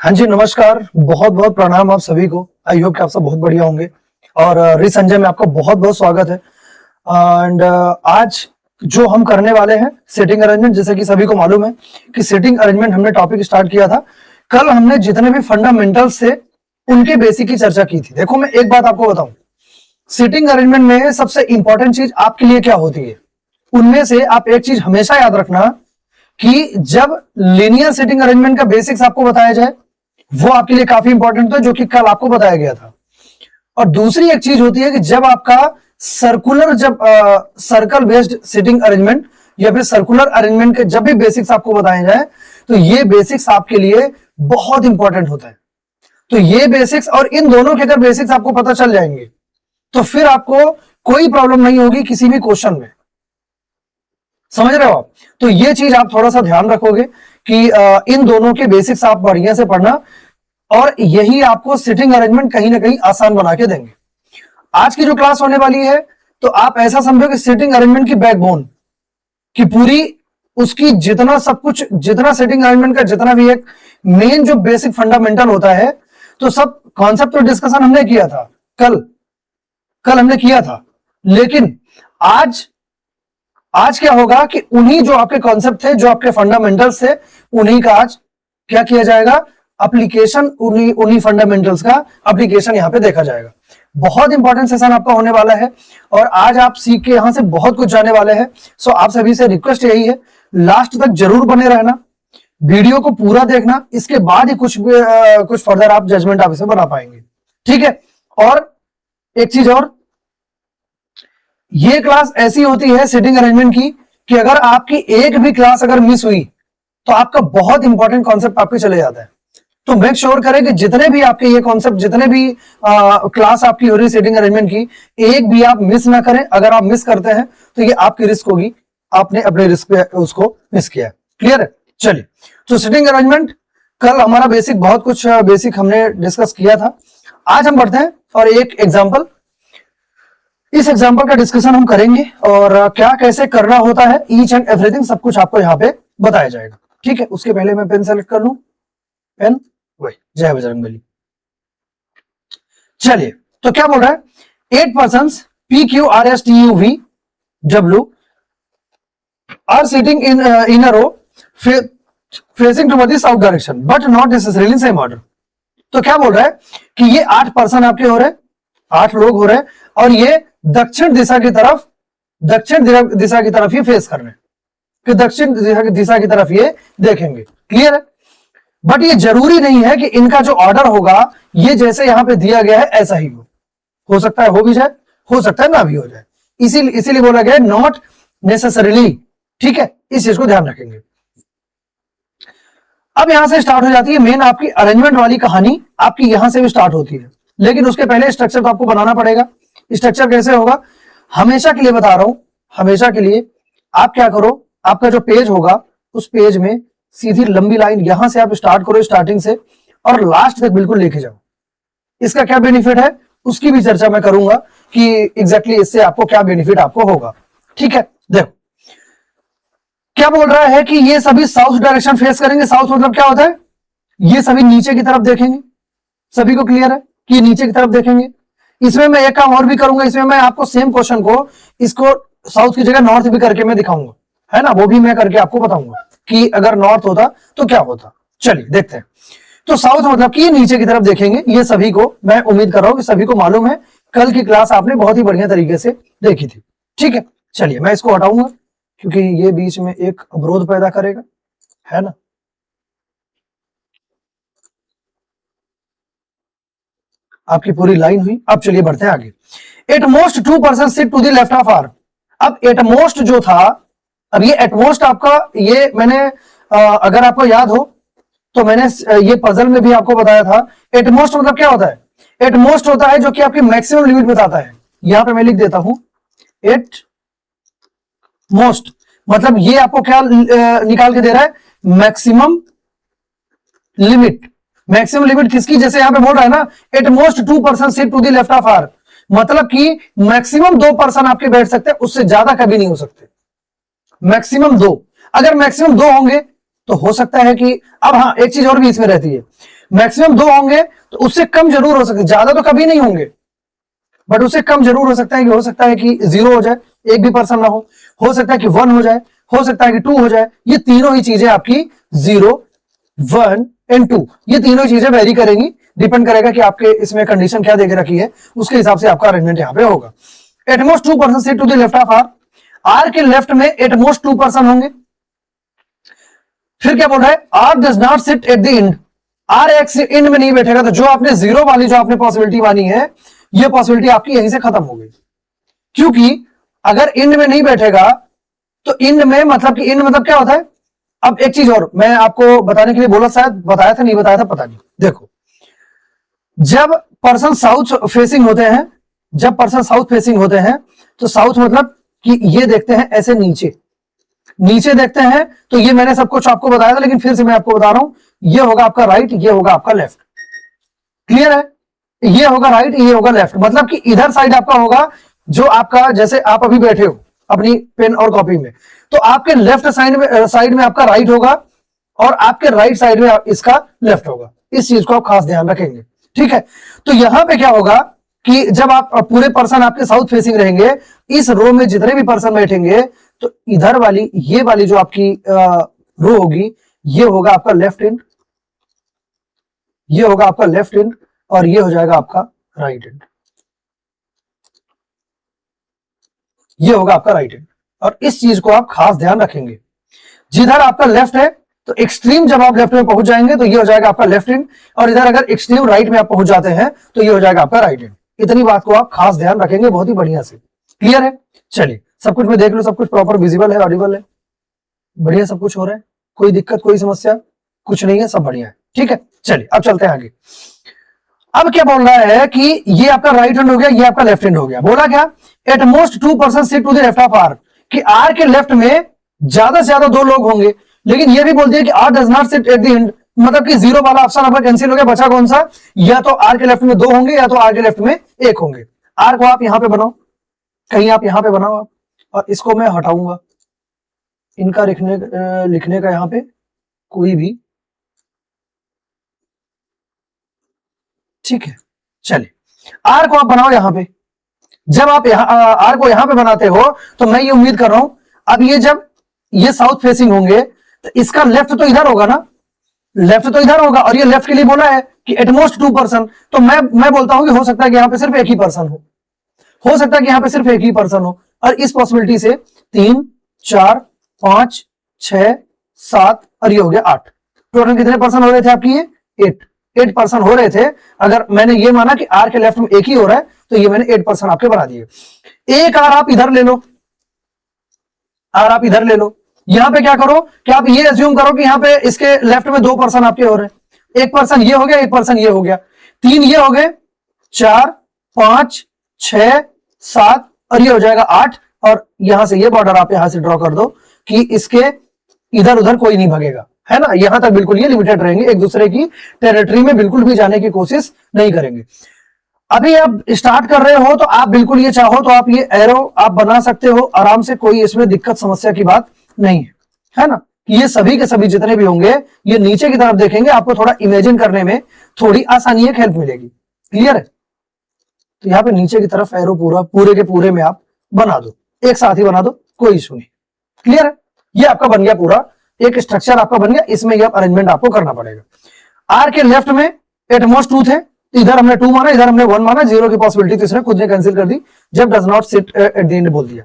हाँ जी, नमस्कार। बहुत बहुत प्रणाम आप सभी को। आई होप कि आप सब बहुत बढ़िया होंगे और संजय में आपका बहुत बहुत स्वागत है। एंड आज जो हम करने वाले हैं सेटिंग अरेंजमेंट, जैसे कि सभी को मालूम है कि सेटिंग अरेंजमेंट हमने टॉपिक स्टार्ट किया था। कल हमने जितने भी फंडामेंटल्स थे उनके बेसिक की चर्चा की थी। देखो, मैं एक बात आपको बताऊं, सेटिंग अरेंजमेंट में सबसे इंपॉर्टेंट चीज आपके लिए क्या होती है, उनमें से आप एक चीज हमेशा याद रखना कि जब लीनियर सेटिंग अरेंजमेंट का बेसिक्स आपको बताया जाए वो आपके लिए काफी इंपॉर्टेंट था, जो कि कल आपको बताया गया था। और दूसरी एक चीज होती है कि जब आपका सर्कल बेस्ड सेटिंग अरेंजमेंट या फिर सर्कुलर अरेंजमेंट के जब भी बेसिक्स आपको बताए जाए तो ये बेसिक्स आपके लिए बहुत इंपॉर्टेंट होता है। तो ये बेसिक्स और इन दोनों के अगर बेसिक्स आपको पता चल जाएंगे तो फिर आपको कोई प्रॉब्लम नहीं होगी किसी भी क्वेश्चन में। समझ रहे हो आप? तो ये चीज आप थोड़ा सा ध्यान रखोगे कि इन दोनों के बेसिक्स आप बढ़िया से पढ़ना, और यही आपको सिटिंग अरेंजमेंट कहीं ना कहीं आसान बना के देंगे। आज की जो क्लास होने वाली है तो आप ऐसा समझो कि सिटिंग अरेंजमेंट की बैकबोन की पूरी उसकी जितना सब कुछ, जितना सिटिंग अरेंजमेंट का जितना भी एक मेन जो बेसिक फंडामेंटल होता है, तो सब कॉन्सेप्ट तो डिस्कशन हमने किया था कल हमने किया था। लेकिन आज क्या होगा कि उन्हीं जो आपके कॉन्सेप्ट थे, जो आपके फंडामेंटल्स थे, उन्हीं का आज क्या किया जाएगा, एप्लीकेशन, उन्हीं फंडामेंटल्स का एप्लीकेशन यहां पे देखा जाएगा। बहुत इंपॉर्टेंट सेशन आपका होने वाला है और आज आप सीख के यहां से बहुत कुछ जाने वाले हैं। सो आप सभी से रिक्वेस्ट यही है, लास्ट तक जरूर बने रहना, वीडियो को पूरा देखना, इसके बाद ही कुछ फर्दर आप जजमेंट आप इसे बना पाएंगे। ठीक है? और एक चीज और, ये क्लास ऐसी होती है सेटिंग अरेंजमेंट की कि अगर आपकी एक भी क्लास अगर मिस हुई तो आपका बहुत इंपॉर्टेंट कॉन्सेप्ट आपके चले जाता है। तो मेक श्योर करें कि जितने भी आपके ये कॉन्सेप्ट, जितने भी क्लास आपकी हो रही सेटिंग अरेंजमेंट की, एक भी आप मिस ना करें। अगर आप मिस करते हैं तो ये आपकी रिस्क होगी, आपने अपने रिस्क पे उसको मिस किया है। क्लियर है? चलिए, तो सेटिंग अरेंजमेंट कल हमारा बेसिक, बहुत कुछ बेसिक हमने डिस्कस किया था। आज हम बढ़ते हैं और एक एग्जाम्पल, इस एग्जाम्पल का डिस्कशन हम करेंगे और क्या कैसे करना होता है, ईच एंड एवरीथिंग सब कुछ आपको यहाँ पे बताया जाएगा। ठीक है? उसके पहले मैं पेन सेलेक्ट कर लूं, पेन, वही, जय बजरंगबली। चलिए, तो क्या बोल रहा है, 8 persons PQRSTUV W are sitting in a row facing towards the south direction but not necessarily same order। तो क्या बोल रहा है कि ये 8 पर्सन आपके हो रहे हैं, 8 लोग हो रहे हैं और ये दक्षिण दिशा की तरफ ये फेस कर रहे हैं, कि दक्षिण दिशा की तरफ ये देखेंगे। क्लियर है? बट ये जरूरी नहीं है कि इनका जो ऑर्डर होगा ये जैसे यहां पे दिया गया है ऐसा ही हो सकता है हो भी जाए, हो सकता है ना भी हो जाए, इसीलिए बोला गया नॉट नेसेसरीली। ठीक है? इस चीज को ध्यान रखेंगे। अब यहां से स्टार्ट हो जाती है मेन आपकी अरेंजमेंट वाली कहानी, आपकी यहां से भी स्टार्ट होती है। लेकिन उसके पहले स्ट्रक्चर तो आपको बनाना पड़ेगा। स्ट्रक्चर कैसे होगा, हमेशा के लिए बता रहा हूं, हमेशा के लिए आप क्या करो, आपका जो पेज होगा उस पेज में सीधी लंबी लाइन यहां से आप स्टार्ट करो, स्टार्टिंग से, और लास्ट तक बिल्कुल लेके जाओ। इसका क्या बेनिफिट है उसकी भी चर्चा मैं करूंगा कि एग्जैक्टली इससे आपको क्या बेनिफिट आपको होगा। ठीक है? देखो क्या बोल रहा है कि ये सभी साउथ डायरेक्शन फेस करेंगे। साउथ मतलब क्या होता है, ये सभी नीचे की तरफ देखेंगे। सभी को क्लियर है कि नीचे की तरफ देखेंगे। इसमें मैं एक काम और भी करूंगा, इसमें मैं आपको सेम क्वेश्चन को, इसको साउथ की जगह नॉर्थ भी करके मैं दिखाऊंगा, है ना, वो भी मैं करके आपको बताऊंगा कि अगर नॉर्थ होता तो क्या होता। चलिए देखते हैं। तो साउथ मतलब कि नीचे की तरफ देखेंगे। ये सभी को, मैं उम्मीद कर रहा हूं कि सभी को मालूम है, कल की क्लास आपने बहुत ही बढ़िया तरीके से देखी थी। ठीक है? चलिए, मैं इसको हटाऊंगा क्योंकि ये बीच में एक अवरोध पैदा करेगा, है ना। आपकी पूरी लाइन हुई। अब चलिए बढ़ते हैं आगे। At most 2 person sit to the left of R. अब एटमोस्ट जो था, अब ये एटमोस्ट आपका, ये मैंने अगर आपको याद हो तो मैंने ये पजल में भी आपको बताया था। एटमोस्ट मतलब क्या होता है, एटमोस्ट होता है जो कि आपकी मैक्सिमम लिमिट बताता है। यहां पे मैं लिख देता हूं एट मोस्ट, मतलब ये आपको क्या निकाल के दे रहा है, मैक्सिमम लिमिट। मैक्सिमम लिमिट किसकी, जैसे यहां पे बोल रहा है ना, at most 2 person sit to the left of R, मतलब कि मैक्सिमम 2 पर्सन आपके बैठ सकते हैं, उससे ज्यादा कभी नहीं हो सकते। मैक्सिमम 2, अगर मैक्सिमम 2 होंगे तो हो सकता है कि, अब हाँ एक चीज और भी इसमें रहती है, मैक्सिमम 2 होंगे, तो उससे कम जरूर हो सकता है, ज्यादा तो कभी नहीं होंगे, बट उससे कम जरूर हो सकता है कि 0 हो जाए, एक भी पर्सन ना हो सकता है कि 1 हो जाए, हो सकता है कि 2 हो जाए। ये तीनों ही चीजें आपकी 0, 1 एंड 2, ये तीनों चीजें वेरी करेंगी, डिपेंड करेगा कि आपके इसमें कंडीशन क्या देके रखी है, उसके हिसाब से आपका अरेंजमेंट यहां पे होगा। At most 2 person sit to the left of R, R के लेफ्ट में एटमोस्ट 2 पर्सन होंगे। फिर क्या बोल रहा है, R does not sit at the end, R एक्स एंड में नहीं बैठेगा। तो जो आपने 0 वाली जो आपने पॉसिबिलिटी मानी है, ये पॉसिबिलिटी आपकी यहीं से खत्म हो गई, क्योंकि अगर एंड में नहीं बैठेगा तो एंड में मतलब कि एंड मतलब क्या होता है। अब एक चीज और मैं आपको बताने के लिए बोला, शायद बताया था नहीं बताया था पता नहीं। देखो, जब पर्सन साउथ फेसिंग होते हैं, जब पर्सन साउथ फेसिंग होते हैं, तो साउथ मतलब कि ये देखते हैं ऐसे नीचे, नीचे देखते हैं, तो ये मैंने सब कुछ आपको बताया था, लेकिन फिर से मैं आपको बता रहा हूं, ये होगा आपका राइट, ये होगा आपका लेफ्ट। क्लियर है, ये होगा राइट, ये होगा लेफ्ट, मतलब कि इधर साइड आपका होगा जो आपका, जैसे आप अभी बैठे हो अपनी पेन और कॉपी में, तो आपके लेफ्ट साइड में आपका राइट होगा, और आपके राइट साइड में इसका लेफ्ट होगा। इस चीज को आप खास ध्यान रखेंगे, ठीक है। तो यहां पे क्या होगा कि जब आप पूरे पर्सन आपके साउथ फेसिंग रहेंगे, इस रो में जितने भी पर्सन बैठेंगे, तो इधर वाली ये वाली जो आपकी रो होगी, ये होगा आपका लेफ्ट एंड, ये होगा आपका लेफ्ट एंड, और ये हो जाएगा आपका राइट एंड, ये होगा आपका राइट एंड। और इस चीज को आप खास ध्यान रखेंगे, जिधर आपका लेफ्ट है, तो एक्सट्रीम जब आप लेफ्ट में पहुंच जाएंगे तो ये हो जाएगा आपका लेफ्ट एंड, और इधर अगर एक्सट्रीम राइट में आप पहुंच जाते हैं तो ये हो जाएगा आपका राइट एंड। इतनी बात को आप खास ध्यान रखेंगे बहुत ही बढ़िया से। क्लियर है, चलिए सब कुछ मैं देख लो, सब कुछ प्रॉपर विजिबल है, ऑडिबल है, बढ़िया सब कुछ हो रहा है, कोई दिक्कत कोई समस्या कुछ नहीं है, सब बढ़िया है, ठीक है। चलिए अब चलते हैं आगे। अब क्या बोल रहा है कि ये आपका राइट हैंड हो गया, ये आपका लेफ्ट हैंड हो गया। बोला क्या, at most 2 person sit to the left of R, कि आर के लेफ्ट में ज्यादा से ज्यादा 2 लोग होंगे, लेकिन ये भी बोल दिया कि R does not sit at the end, मतलब कि 0 वाला ऑप्शन आपका कैंसिल हो गया, बचा कौन सा, या तो आर के लेफ्ट में 2 होंगे, या तो आर के लेफ्ट में 1 होंगे। आर को आप यहां पे बनाओ, कहीं आप यहां पे बनाओ आप, और इसको मैं हटाऊंगा, इनका लिखने का यहां पे कोई भी, ठीक है। चलिए आर को आप बनाओ यहां पे, जब आप आर को यहां पे बनाते हो, तो मैं ये उम्मीद कर रहा हूं, अब ये जब ये साउथ फेसिंग होंगे, तो इसका लेफ्ट तो इधर होगा ना, लेफ्ट तो इधर होगा, और ये लेफ्ट के लिए बोला है कि एटमोस्ट 2 पर्सन, तो मैं बोलता हूं कि हो सकता है कि यहां पे सिर्फ एक ही पर्सन हो सकता है कि यहां पे सिर्फ एक ही पर्सन हो, और इस पॉसिबिलिटी से 3, 4, 5, 6, 7 और ये हो गया 8। टोटल कितने पर्सन हो रहे थे आपकी, ये 8 पर्सन हो रहे थे। अगर मैंने ये माना कि आर के लेफ्ट में एक ही हो रहा है, तो ये मैंने 8 पर्सन आपके बना दिए। एक आर आप इधर ले लो, आर आप इधर ले लो, यहां पे क्या करो कि आप ये अज्यूम करो कि यहां पे इसके लेफ्ट में 2 पर्सन आपके हो रहे हैं, एक पर्सन ये हो गया, एक पर्सन ये हो गया, 3 ये हो गए, 4, 5, 6, 7 और ये हो जाएगा 8, और यहां से ये बॉर्डर आप यहां से ड्रॉ कर दो कि इसके इधर उधर कोई नहीं भागेगा, है ना, यहां तक बिल्कुल ये लिमिटेड रहेंगे, एक दूसरे की टेरिटरी में बिल्कुल भी जाने की कोशिश नहीं करेंगे। अभी आप स्टार्ट कर रहे हो, तो आप बिल्कुल ये चाहो तो आप ये एरो आप बना सकते हो आराम से, कोई इसमें दिक्कत समस्या की बात नहीं है ना, कि ये सभी के सभी जितने भी होंगे, ये नीचे की तरफ देखेंगे, आपको थोड़ा इमेजिन करने में थोड़ी आसानी है, हेल्प मिलेगी। क्लियर है, तो यहाँ पे नीचे की तरफ एरो पूरे के पूरे में आप बना दो, एक साथ ही बना दो, कोई इशू नहीं। क्लियर है, ये आपका बन गया पूरा एक स्ट्रक्चर आपका बन गया, इसमें ये अरेंजमेंट आपको करना पड़ेगा। आर के लेफ्ट में एटमोस्ट 2 थे, इधर हमने 2 माना, इधर हमने 1 माना, 0 की पॉसिबिलिटी तो इसने खुद ने कैंसिल कर दी जब does not sit at the end बोल दिया।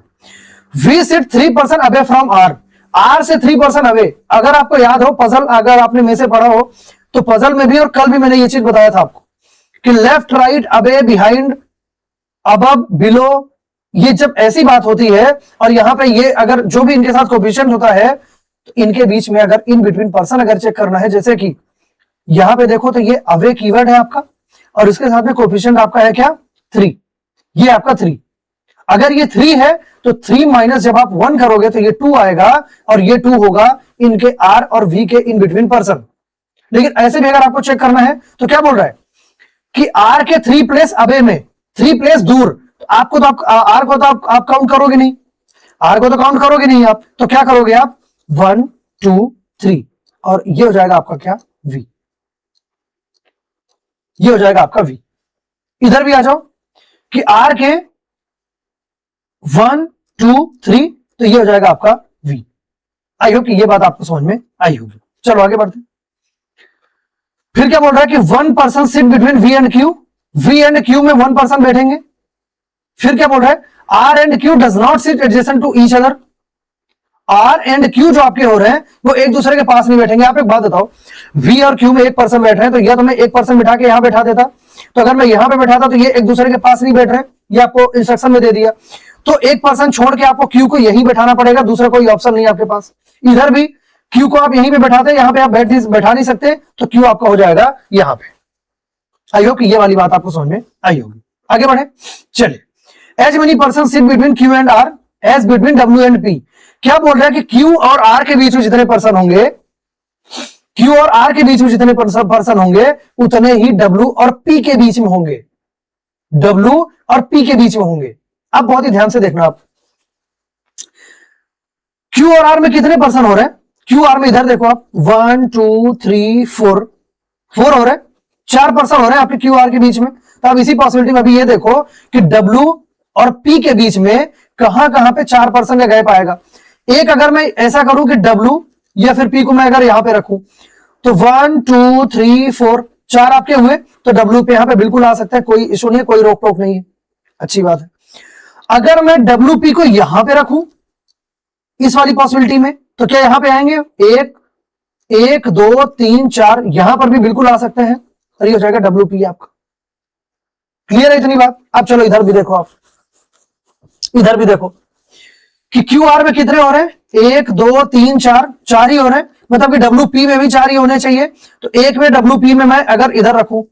V sit 3 person away from R, R से 3 पर्सन अवे। अगर आपको याद हो पजल, अगर आपने में से पढ़ा हो तो पजल में भी और कल भी मैंने ये चीज बताया था आपको कि left right away behind above below, ये जब ऐसी बात होती है, और यहां पे ये अगर जो भी इनके साथ कोएफिशिएंट होता है, तो इनके बीच में अगर इन बिटवीन पर्सन अगर चेक करना है, जैसे कि यहां पे देखो तो ये अवे कीवर्ड है आपका, और इसके साथ में कोएफिशिएंट आपका है क्या 3, ये आपका 3। अगर ये 3 है तो 3 माइनस जब आप 1 करोगे तो ये 2 आएगा, और ये 2 होगा इनके आर और वी के इन बिटवीन पर्सन। लेकिन ऐसे भी अगर आपको चेक करना है तो क्या बोल रहा है कि आर के 3 प्लेस अवे में, 3 प्लेस दूर, तो आपको तो आर को तो आप काउंट करोगे नहीं, आर को तो काउंट करोगे नहीं आप, तो क्या करोगे आप 1, 2, 3, और ये हो जाएगा आपका क्या वी। ये हो जाएगा आपका V। इधर भी आ जाओ कि R के 1 2 3, तो ये हो जाएगा आपका V। आई होप कि ये बात आपको समझ में आई होगी। चलो आगे बढ़ते हैं। फिर क्या बोल रहा है कि 1 person sit between V and Q, V and Q में 1 पर्सन बैठेंगे। फिर क्या बोल रहा है, R and Q does not sit adjacent to each other. R and Q जो आपके हो रहे हैं वो एक दूसरे के पास नहीं बैठेंगे। आप एक बात बताओ, V और Q में एक पर्सन बैठ रहे हैं, तो या तो मैं एक पर्सन बिठा के यहां बैठा देता, तो अगर मैं यहां पे बैठाता तो ये एक दूसरे के पास नहीं बैठ रहे, ये आपको इंस्ट्रक्शन में दे दिया। तो एक पर्सन छोड़ के आपको Q को यहीं बैठाना पड़ेगा, दूसरा कोई ऑप्शन नहीं है आपके पास। इधर भी Q को आप यहीं पे बैठाते, यहां पे आप बैठा नहीं सकते, तो Q आपका हो जाएगा यहां पे। आई होप कि ये वाली बात आपको समझ में आई होगी। आगे बढ़े, चलिए। As many person sit between Q and R as between W and P। क्या बोल रहा है कि Q और R के बीच में जितने पर्सन होंगे, Q और R के बीच में जितने पर्सन होंगे उतने ही W और P के बीच में होंगे। W और P के बीच में होंगे। अब बहुत ही ध्यान से देखना आप, Q और R में कितने पर्सन हो रहे हैं? Q R में इधर देखो आप, 1 2 3 4 हो रहे हैं, 4 पर्सन हो रहे हैं आपके Q R के बीच में। तो अब इसी पॉसिबिलिटी में अभी ये देखो कि W और P के बीच में कहां कहां पे 4 पर्सन का गैप आएगा। एक अगर मैं ऐसा करूं कि W या फिर P को मैं अगर यहां पे रखूं, तो 1 2 3 4 4 आपके हुए, तो W पे यहां पे बिल्कुल आ सकता है, कोई इशू नहीं है, कोई रोक टोक नहीं है, अच्छी बात है। अगर मैं WP को यहां पे रखूं इस वाली पॉसिबिलिटी में, तो क्या यहां पे आएंगे? 1 2 3 4, यहां पर भी बिल्कुल आ सकते हैं, और ये हो जाएगा WP आपका। क्लियर है इतनी बात? अब चलो इधर भी देखो, आप इधर भी देखो कि QR में कितने हो रहे हैं, 1 2 3 4, 4 ही हो रहे हैं, मतलब कि WP में भी 4 ही होने चाहिए। तो एक में WP में मैं अगर इधर रखूं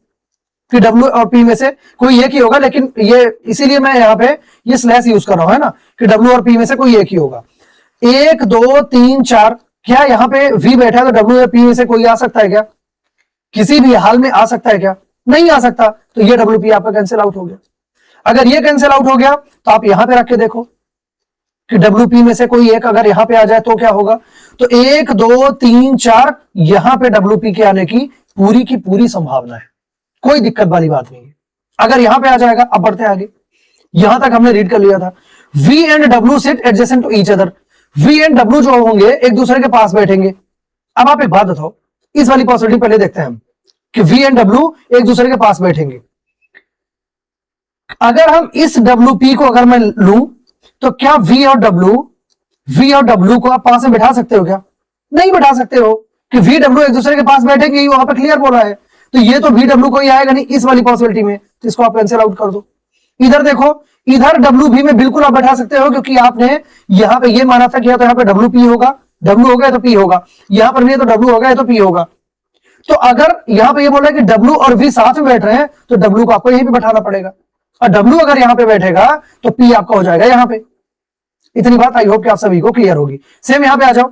कि W और P में से कोई एक ही होगा, लेकिन ये इसीलिए मैं यहां पे ये स्लैश यूज कर रहा हूं, है ना, कि W और P में से कोई एक ही होगा। 1 2 3 4, क्या यहां पे V बैठा है तो W और P में से कोई आ सकता है क्या? किसी भी हाल में आ सकता है क्या? नहीं आ सकता। तो ये WP आपका कैंसिल आउट हो गया। अगर ये कैंसिल आउट हो गया तो आप यहां पे रख के देखो कि WP में से कोई एक अगर यहां पे आ जाए तो क्या होगा। तो 1 2 3 4, यहां पे WP के आने की पूरी संभावना है, कोई दिक्कत वाली बात नहीं है। अगर यहां पे आ जाएगा, अब बढ़ते आगे, यहां तक हमने रीड कर लिया था। V and W sit adjacent to each other. V and W जो होंगे एक दूसरे के पास बैठेंगे। अब आप एक बात बताओ, इस वाली पॉसिबिलिटी पहले देखते हैं हम कि V एंड W एक दूसरे के पास बैठेंगे। अगर हम इस WP को अगर मैं लूं, तो क्या V और W को आप पास में बैठा सकते हो क्या? नहीं बैठा सकते हो, कि VW एक दूसरे के पास बैठेंगे, वहां पर क्लियर बोला है। तो ये तो VW को ही आएगा नहीं इस वाली पॉसिबिलिटी में, तो इसको आप कैंसिल आउट कर दो। इधर देखो, इधर WV में बिल्कुल आप बैठा सकते हो, क्योंकि आपने यहां पे ये माना था कि या तो यहां पे WP होगा, W हो गया तो P होगा, यहां पर भी तो W होगा तो P होगा। तो अगर यहां पे ये बोला कि W और V साथ में बैठ रहे हैं, तो W को आपको यहीं पे बैठाना पड़ेगा, और W अगर यहां पे बैठेगा तो P आपका हो जाएगा यहां पे। इतनी बात आई होप कि आप सभी को क्लियर होगी। सेम यहां पे आ जाओ,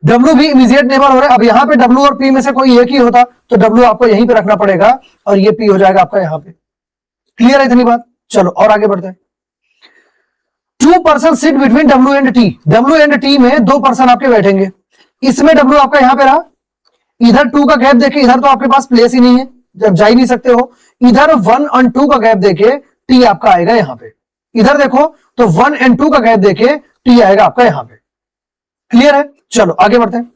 W भी इमीडिएट नेबर हो रहा है। अब यहां पे W और P में से कोई एक ही होता तो W आपको यहीं पे रखना पड़ेगा, और ये P हो जाएगा आपका यहां पे। क्लियर है इतनी बात? चलो और आगे बढ़ते हैं। 2 person sit between W and T। W and T में 2 पर्सन आपके बैठेंगे। इसमें W आपका यहां पे रहा, इधर 2 का गैप देके, इधर तो आपके पास प्लेस ही नहीं है, जब जा ही नहीं सकते हो। इधर 1 और 2 का गैप देके T आपका आएगा यहां पे। इधर देखो तो 1 और 2 का गैप देके T आएगा आपका यहां पे। क्लियर है? चलो आगे बढ़ते हैं।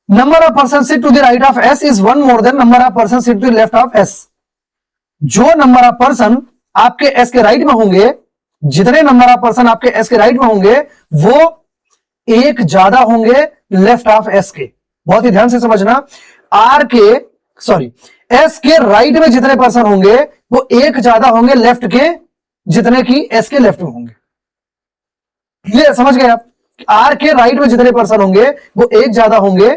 Number of person sit to the right of S is 1 more than number of person sit to the left of S। जो नंबर ऑफ पर्सन आपके S के राइट में होंगे, जितने नंबर ऑफ पर्सन आपके S के राइट में होंगे, वो एक ज्यादा होंगे लेफ्ट ऑफ S के। बहुत ही ध्यान से समझना, S के राइट में जितने पर्सन होंगे वो एक ज्यादा होंगे लेफ्ट के, जितने की S के लेफ्ट में होंगे। ये समझ गए आप? R के राइट में जितने पर्सन होंगे वो एक ज्यादा होंगे,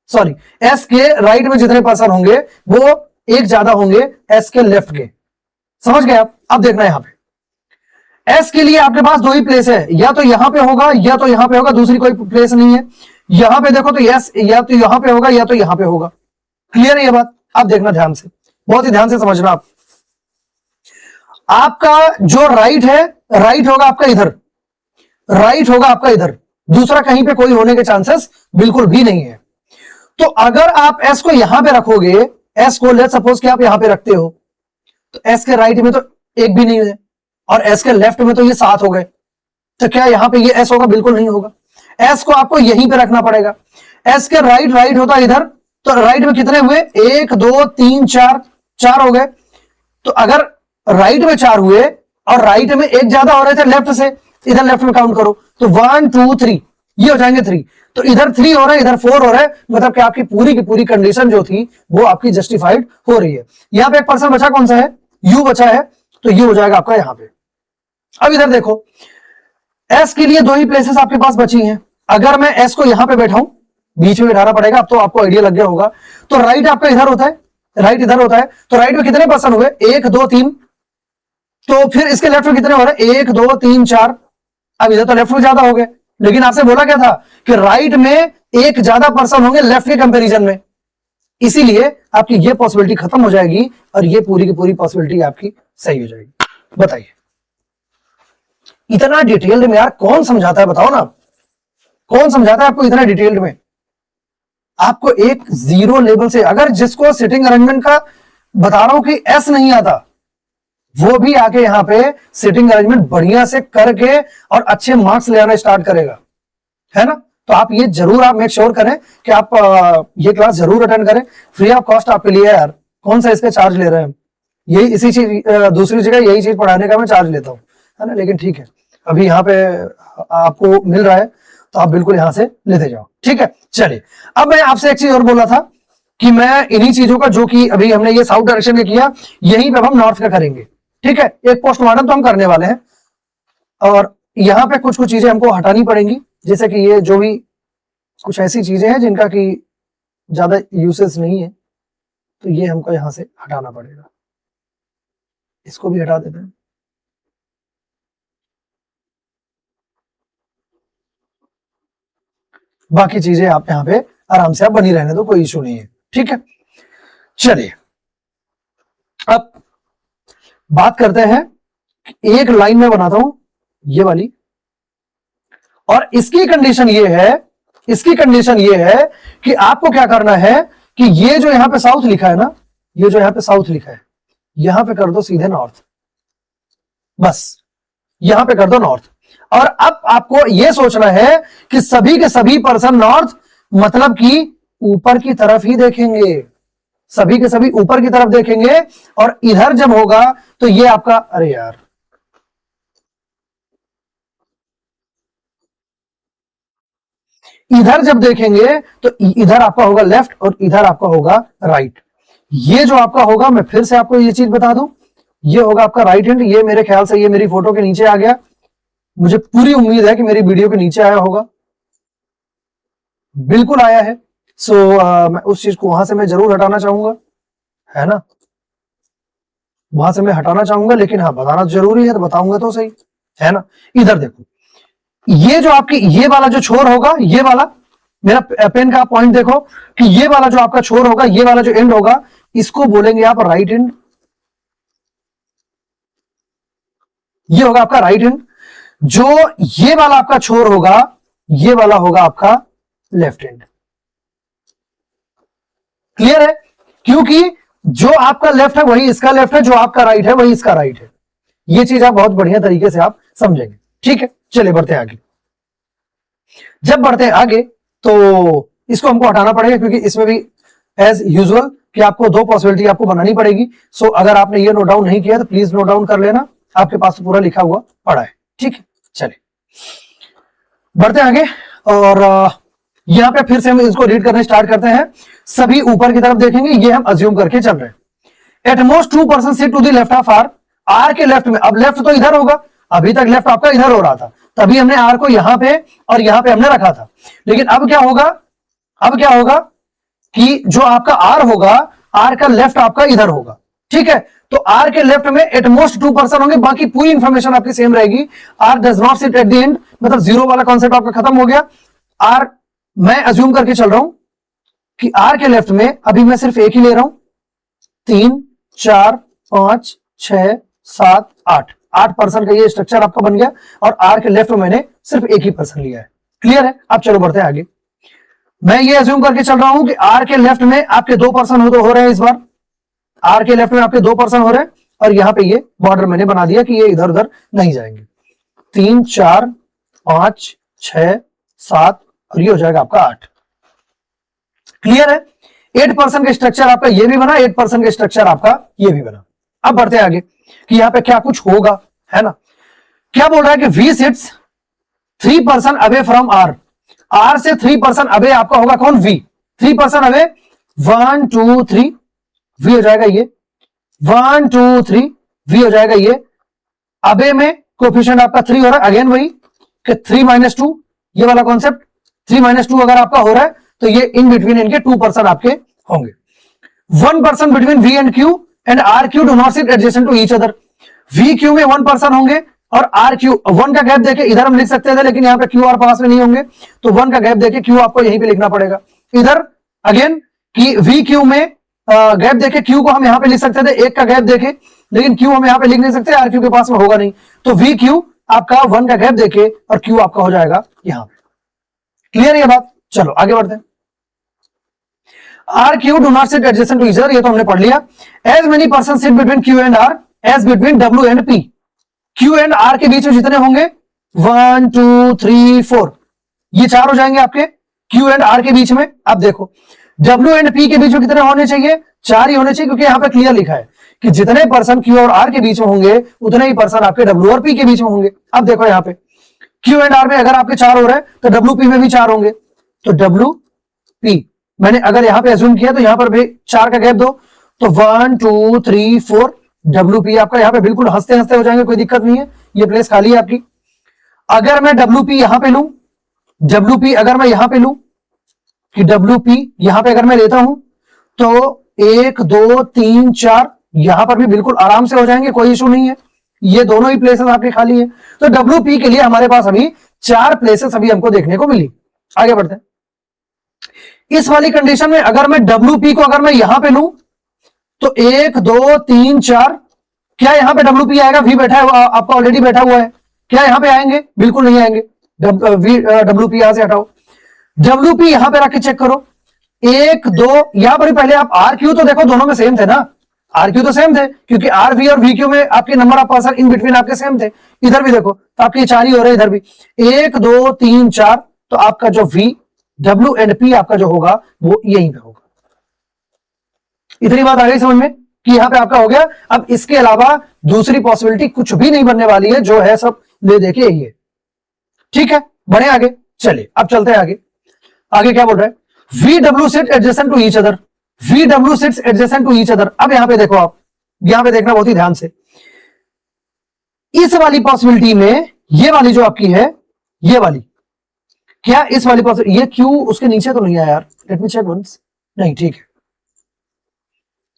S के राइट में जितने पर्सन होंगे वो एक ज्यादा होंगे S के लेफ्ट के। समझ गए आप? अब देखना यहां पे S के लिए आपके पास 2 ही प्लेस है, या तो यहां पे होगा या तो यहां पे होगा, दूसरी कोई प्लेस नहीं है। यहां पे देखो तो यस, या तो यहां पे होगा या तो यहां पे होगा। क्लियर है ये बात? अब देखना ध्यान से, बहुत ही ध्यान से समझना आप। आपका जो राइट है, राइट होगा आपका इधर, राइट होगा आपका इधर, दूसरा कहीं पे कोई होने के चांसेस बिल्कुल भी नहीं है। तो अगर आप S को यहां पे रखोगे, एस को लेट सपोज कि आप यहां पे रखते हो, तो एस के राइट में तो एक भी नहीं है और एस के लेफ्ट में तो ये 7 हो गए, तो क्या यहां पे ये एस होगा? बिल्कुल नहीं होगा। एस को आपको यहीं पे रखना पड़ेगा। एस के राइट होता इधर, तो राइट में कितने हुए? 1 2 3 4, 4 हो गए। तो अगर राइट में 4 हुए और राइट में एक ज्यादा हो रहे थे लेफ्ट से, इधर लेफ्ट में काउंट करो तो 1 2 3, ये हो जाएंगे 3। तो इधर 3 हो रहा है, इधर 4 हो रहा है, मतलब कि आपकी पूरी की पूरी कंडीशन जो थी वो आपकी जस्टिफाइड हो रही है। यहां पे एक पर्सन बचा, कौन सा है? यू बचा है, तो यू हो जाएगा आपका यहां पे। अब इधर देखो, एस के लिए 2 ही प्लेसेस आपके पास बची हैं। अगर मैं एस को यहां पे बैठाऊं, बीच में बिठाना पड़ेगा, अब तो आपको आइडिया लग गया होगा। तो राइट आपका इधर होता है, राइट इधर होता है, तो राइट में कितने पर्सन हुए? 1 2 3। तो फिर इसके लेफ्ट में कितने हो रहे हैं? 1 2 3 4। अब इधर तो लेफ्ट में ज्यादा हो गए, लेकिन आपसे बोला क्या था कि राइट में एक ज्यादा पर्सन होंगे लेफ्ट के कंपैरिजन में, इसीलिए आपकी ये पॉसिबिलिटी खत्म हो जाएगी और ये पूरी की पूरी पॉसिबिलिटी आपकी सही हो जाएगी। बताइए, इतना डिटेल्ड में यार कौन समझाता है? बताओ ना, कौन समझाता है आपको इतना डिटेल्ड में? आपको एक जीरो लेवल से, अगर जिसको सिटिंग अरेंजमेंट का बता रहा हूं कि एस नहीं आता, वो भी आके यहां पे सिटिंग अरेंजमेंट बढ़िया से करके और अच्छे मार्क्स ले आना स्टार्ट करेगा, है ना? तो आप ये जरूर आप मेक श्योर करें कि आप ये क्लास जरूर अटेंड करें। फ्री ऑफ कॉस्ट आपके लिए है यार, कौन सा इसके चार्ज ले रहे हैं? यही इसी चीज दूसरी जगह यही चीज पढ़ाने का मैं चार्ज लेता हूं, है ना? लेकिन ठीक है, अभी यहाँ पे आपको मिल रहा है तो आप बिल्कुल यहां से लेते जाओ, ठीक है? चलिए, अब मैं आपसे एक चीज और बोला था कि मैं इन्हीं चीजों का, जो कि अभी हमने ये साउथ डायरेक्शन में किया, यहीं पे हम नॉर्थ का करेंगे, ठीक है? एक पोस्टमार्टम तो हम करने वाले हैं और यहाँ पे कुछ कुछ चीजें हमको हटानी पड़ेंगी, जैसे कि ये जो भी कुछ ऐसी चीजें हैं जिनका कि ज्यादा यूसेस नहीं है, तो ये हमको यहां से हटाना पड़ेगा। इसको भी हटा देते हैं। बाकी चीजें आप यहाँ पे आराम से आप बनी रहने दो, कोई इशू नहीं है, ठीक है? चलिए, अब बात करते हैं, एक लाइन में बनाता हूं ये वाली, और इसकी कंडीशन ये है, इसकी कंडीशन ये है कि आपको क्या करना है कि ये जो यहां पे साउथ लिखा है ना, ये जो यहां पे साउथ लिखा है, यहां पे कर दो सीधे नॉर्थ, बस यहां पे कर दो नॉर्थ। और अब आपको यह सोचना है कि सभी के सभी पर्सन नॉर्थ, मतलब कि ऊपर की तरफ ही देखेंगे, सभी के सभी ऊपर की तरफ देखेंगे। और इधर जब होगा तो ये आपका, अरे यार, इधर जब देखेंगे तो इधर आपका होगा लेफ्ट और इधर आपका होगा राइट। ये जो आपका होगा, मैं फिर से आपको ये चीज बता दूं, ये होगा आपका राइट हैंड। ये मेरे ख्याल से ये मेरी फोटो के नीचे आ गया, मुझे पूरी उम्मीद है कि मेरी वीडियो के नीचे आया होगा, बिल्कुल आया है। सो मैं उस चीज को वहां से मैं जरूर हटाना चाहूंगा, है ना? वहां से मैं हटाना चाहूंगा, लेकिन हाँ बताना जरूरी है, तो बताऊंगा तो सही, है ना? इधर देखो, ये जो आपकी ये वाला जो छोर होगा, ये वाला मेरा पेन का पॉइंट देखो कि ये वाला जो आपका छोर होगा, ये वाला जो एंड होगा, इसको बोलेंगे आप राइट एंड। ये होगा आपका राइट एंड। जो ये वाला आपका छोर होगा, ये वाला होगा आपका लेफ्ट हैंड। क्लियर है? क्योंकि जो आपका लेफ्ट है वही इसका लेफ्ट है, जो आपका राइट है वही इसका राइट है। ये चीज आप बहुत बढ़िया तरीके से आप समझेंगे, ठीक है? चलिए बढ़ते हैं आगे। जब बढ़ते हैं आगे तो इसको हमको हटाना पड़ेगा, क्योंकि इसमें भी एज यूजुअल कि आपको 2 पॉसिबिलिटी आपको बनानी पड़ेगी। सो अगर आपने ये नोट डाउन नहीं किया तो प्लीज नोट डाउन कर लेना, आपके पास तो पूरा लिखा हुआ पड़ा है, ठीक है? चलिए बढ़ते हैं आगे, और यहां पे फिर से हम इसको रीड करने स्टार्ट करते हैं। सभी ऊपर की तरफ देखेंगे, ये हम अज्यूम करके चल रहे हैं। At most 2 person sit to the left of R. R के लेफ्ट में, अब लेफ्ट तो इधर होगा, अभी तक लेफ्ट आपका इधर हो रहा था, तभी हमने आर को यहां पे और यहां पे हमने रखा था। लेकिन अब क्या होगा, अब क्या होगा कि जो आपका आर होगा, आर का लेफ्ट आपका इधर होगा, ठीक है? तो आर के लेफ्ट में एट मोस्ट 2 पर्सन होंगे, बाकी पूरी इंफॉर्मेशन आपकी सेम रहेगी। R does not sit at the end, मतलब जीरो वाला कॉन्सेप्ट आपका खत्म हो गया। आर मैं अज्यूम करके चल रहा हूं कि आर के लेफ्ट में अभी मैं सिर्फ एक ही ले रहा हूं, 3 4 5 6 7 8, 8 पर्सन का ये स्ट्रक्चर आपका बन गया, और आर के लेफ्ट में मैंने सिर्फ एक ही पर्सन लिया है। क्लियर है? अब चलो बढ़ते हैं आगे। मैं ये अज्यूम करके चल रहा हूं कि आर के लेफ्ट में आपके 2 पर्सन हो रहे हैं इस बार, आर के लेफ्ट में आपके 2% हो रहे हैं और यहाँ पे ये बॉर्डर मैंने बना दिया कि ये इधर उधर नहीं जाएंगे। 3 4 5 6 7 और ये हो जाएगा आपका 8। क्लियर है? 8% का स्ट्रक्चर आपका ये भी बना, 8% का स्ट्रक्चर आपका ये भी बना। अब बढ़ते आगे कि यहाँ पे क्या कुछ होगा, है ना। क्या बोल रहा है कि V sits 3% away from R। R से 3% अवे आपका होगा कौन? V। 3% अवे 1 2 3 V हो जाएगा ये, 1 2 3 V हो जाएगा ये। अबे में कोफिशिएंट आपका 3 हो रहा है, अगेन वही कि 3 - 2 ये वाला कॉन्सेप्ट। 3 - 2 अगर आपका हो रहा है तो ये इन बिटवीन इनके 2% आपके होंगे। 1% between V and Q and R Q do not sit adjacent to each other. V Q में 1% होंगे और R Q 1 का गैप देके इधर हम लिख सकते थे, लेकिन यहाँ पे Q R पास में नहीं होंगे तो 1 का गैप देके Q आपको यहीं पे लिखना पड़ेगा। इधर अगेन कि V Q में गैप देके Q को हम यहाँ पे लिख सकते थे 1 का गैप देके, लेकिन Q हम यहाँ पे लिख नहीं सकते, R Q के पास में होगा नहीं, तो V Q आपका 1 का गैप देके और Q आपका हो जाएगा यहाँ पे। क्लियर है ये बात? चलो आगे बढ़ते हैं। R Q do not sit adjacent to each other, ये तो हमने पढ़ लिया। As many person sit between Q and R as between W and P। Q and R के बीच में जितने होंगे 1 2 3 4 ये 4 हो जाएंगे आपके Q एंड R के बीच में। अब देखो W एंड P के बीच में कितने होने चाहिए? 4 ही होने चाहिए, क्योंकि यहाँ पे क्लियर लिखा है कि जितने पर्सन Q और R के बीच में होंगे उतने ही पर्सन आपके W और P के बीच में होंगे। अब देखो यहाँ पे Q एंड R में अगर आपके 4 हो रहे हैं तो WP में भी 4 होंगे, तो WP मैंने अगर यहाँ पे अज्यूम किया तो यहाँ पर भी 4 का गैप दो, तो 1 2 3 4 WP आपका यहाँ पे बिल्कुल हंसते हंसते हो जाएंगे, कोई दिक्कत नहीं है, ये प्लेस खाली है आपकी। अगर मैं WP यहां पे लूं, WP अगर मैं यहां पे लूं कि WP यहां पे अगर मैं लेता हूं तो 1 2 3 4 यहां पर भी बिल्कुल आराम से हो जाएंगे, कोई इशू नहीं है। ये दोनों ही प्लेसेस आपके खाली है, तो WP के लिए हमारे पास अभी 4 प्लेसेस अभी हमको देखने को मिली। आगे बढ़ते हैं। इस वाली कंडीशन में अगर मैं WP को अगर मैं यहां पे लूं तो 1 2 3 4 क्या यहां पे WP आएगा? V बैठा है, आपका ऑलरेडी बैठा हुआ है, क्या यहां पे आएंगे? बिल्कुल नहीं आएंगे। WP यहां से हटाओ, WP यहां पे रख के चेक करो। 1 2 यहां पर पहले आप RQ तो देखो, दोनों में सेम थे ना, RQ तो सेम थे क्योंकि RV और VQ में आपके number of person in between आपके सेम थे। इधर भी देखो तो आपके 4 ही हो रहे हैं, इधर भी 1 2 3 4, तो आपका जो V W एंड P आपका जो होगा वो यहीं पे होगा। इतनी बात आ गई समझ में कि यहां पे आपका हो गया। अब इसके अलावा दूसरी पॉसिबिलिटी कुछ भी नहीं बनने वाली है, जो है सब ले देके यही है। ठीक है, बढ़े आगे, चलिए अब चलते हैं आगे। आगे क्या बोल रहा है? VW sit adjacent to each other. VW sits adjacent to each other. अब यहां पे देखो, आप यहां पे देखना बहुत ही ध्यान से। इस वाली पॉसिबिलिटी में ये वाली जो आपकी है, ये वाली, क्या इस वाली पॉसिबिलिटी, ये क्यू उसके नीचे तो नहीं आया यार, लेट मी चेक वंस। नहीं, ठीक है,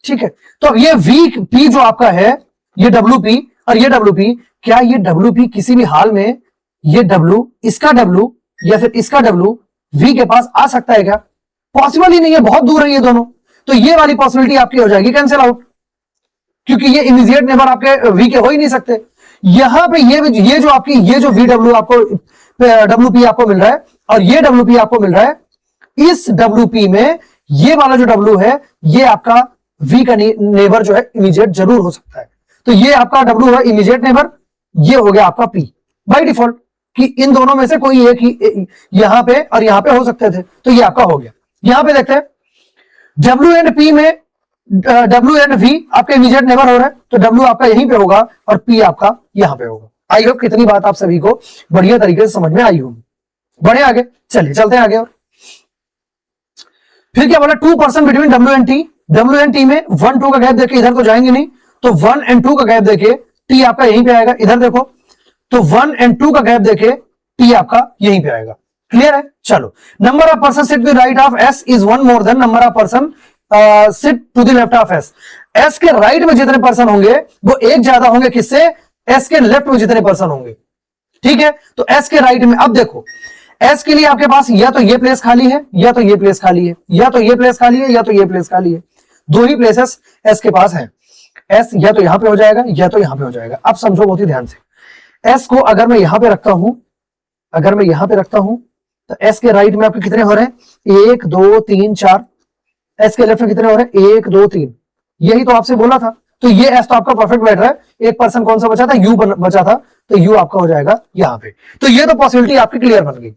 ठीक है। तो अब ये VP जो आपका है, ये WP और ये WP, क्या ये WP किसी भी हाल में ये W, इसका W या फिर इसका W V के पास आ सकता है क्या? पॉसिबल ही नहीं है, बहुत दूर है ये दोनों। तो ये वाली पॉसिबिलिटी आपकी हो जाएगी कैंसिल आउट, क्योंकि ये इमीडिएट नेबर आपके V के हो ही नहीं सकते। यहां पे ये जो आपकी ये जो VW आपको WP आपको मिल रहा है और ये WP आपको मिल रहा है, इस WP में ये वाला जो W है ये आपका V का नेबर जो है इमीडिएट जरूर हो सकता है। तो ये आपका W है इमीडिएट नेबर, ये हो गया आपका P बाय डिफॉल्ट, कि इन दोनों में से कोई एक ही यहां पे और यहां पे हो सकते थे, तो ये आपका हो गया। यहां पे देखते हैं W एंड P में W एंड V आपके इमीडिएट नेबर हो रहा है, तो W आपका यहीं पे होगा और P आपका यहां पे होगा। आई होप कितनी बात आप सभी को बढ़िया तरीके से समझ में आई होगी। बढ़े आगे, चलिए चलते हैं आगे। और फिर क्या बोला? 2% between W and T। W and T में 1 2 का गैप देके इधर तो जाएंगे नहीं, तो 1 एंड 2 का गैप देके T आपका यहीं पे आएगा। इधर देखो तो 1 एंड 2 का गैप देके T आपका यहीं पे आएगा। क्लियर है? चलो, number of person sit to the right of S is 1 more than number of person sit to the left of S। S के राइट में जितने पर्सन होंगे वो एक ज्यादा होंगे किससे? S के लेफ्ट में जितने पर्सन होंगे। ठीक है, तो S के राइट में, अब देखो S के लिए आपके पास या तो ये प्लेस खाली है या तो ये प्लेस खाली है, या तो ये प्लेस खाली है या तो ये प्लेस खाली है, दो ही प्लेसेस S के पास है। S या तो यहां पे हो जाएगा या तो यहां पे हो जाएगा। अब समझो बहुत ही ध्यान से, S को अगर मैं यहां पे रखता हूं, अगर मैं यहां पे रखता हूं तो S के राइट में आपके कितने हो रहे हैं? 1 2 3 4। S के लेफ्ट में कितने हो रहे हैं? 1 2 3। यही तो आपसे बोला था। तो ये एस तो आपका परफेक्ट बैठ रहा है, एक पर्सन कौन सा बचा था, यू बचा था, तो यू आपका हो जाएगा यहां पे। तो ये तो पॉसिबिलिटी आपकी क्लियर बन गई।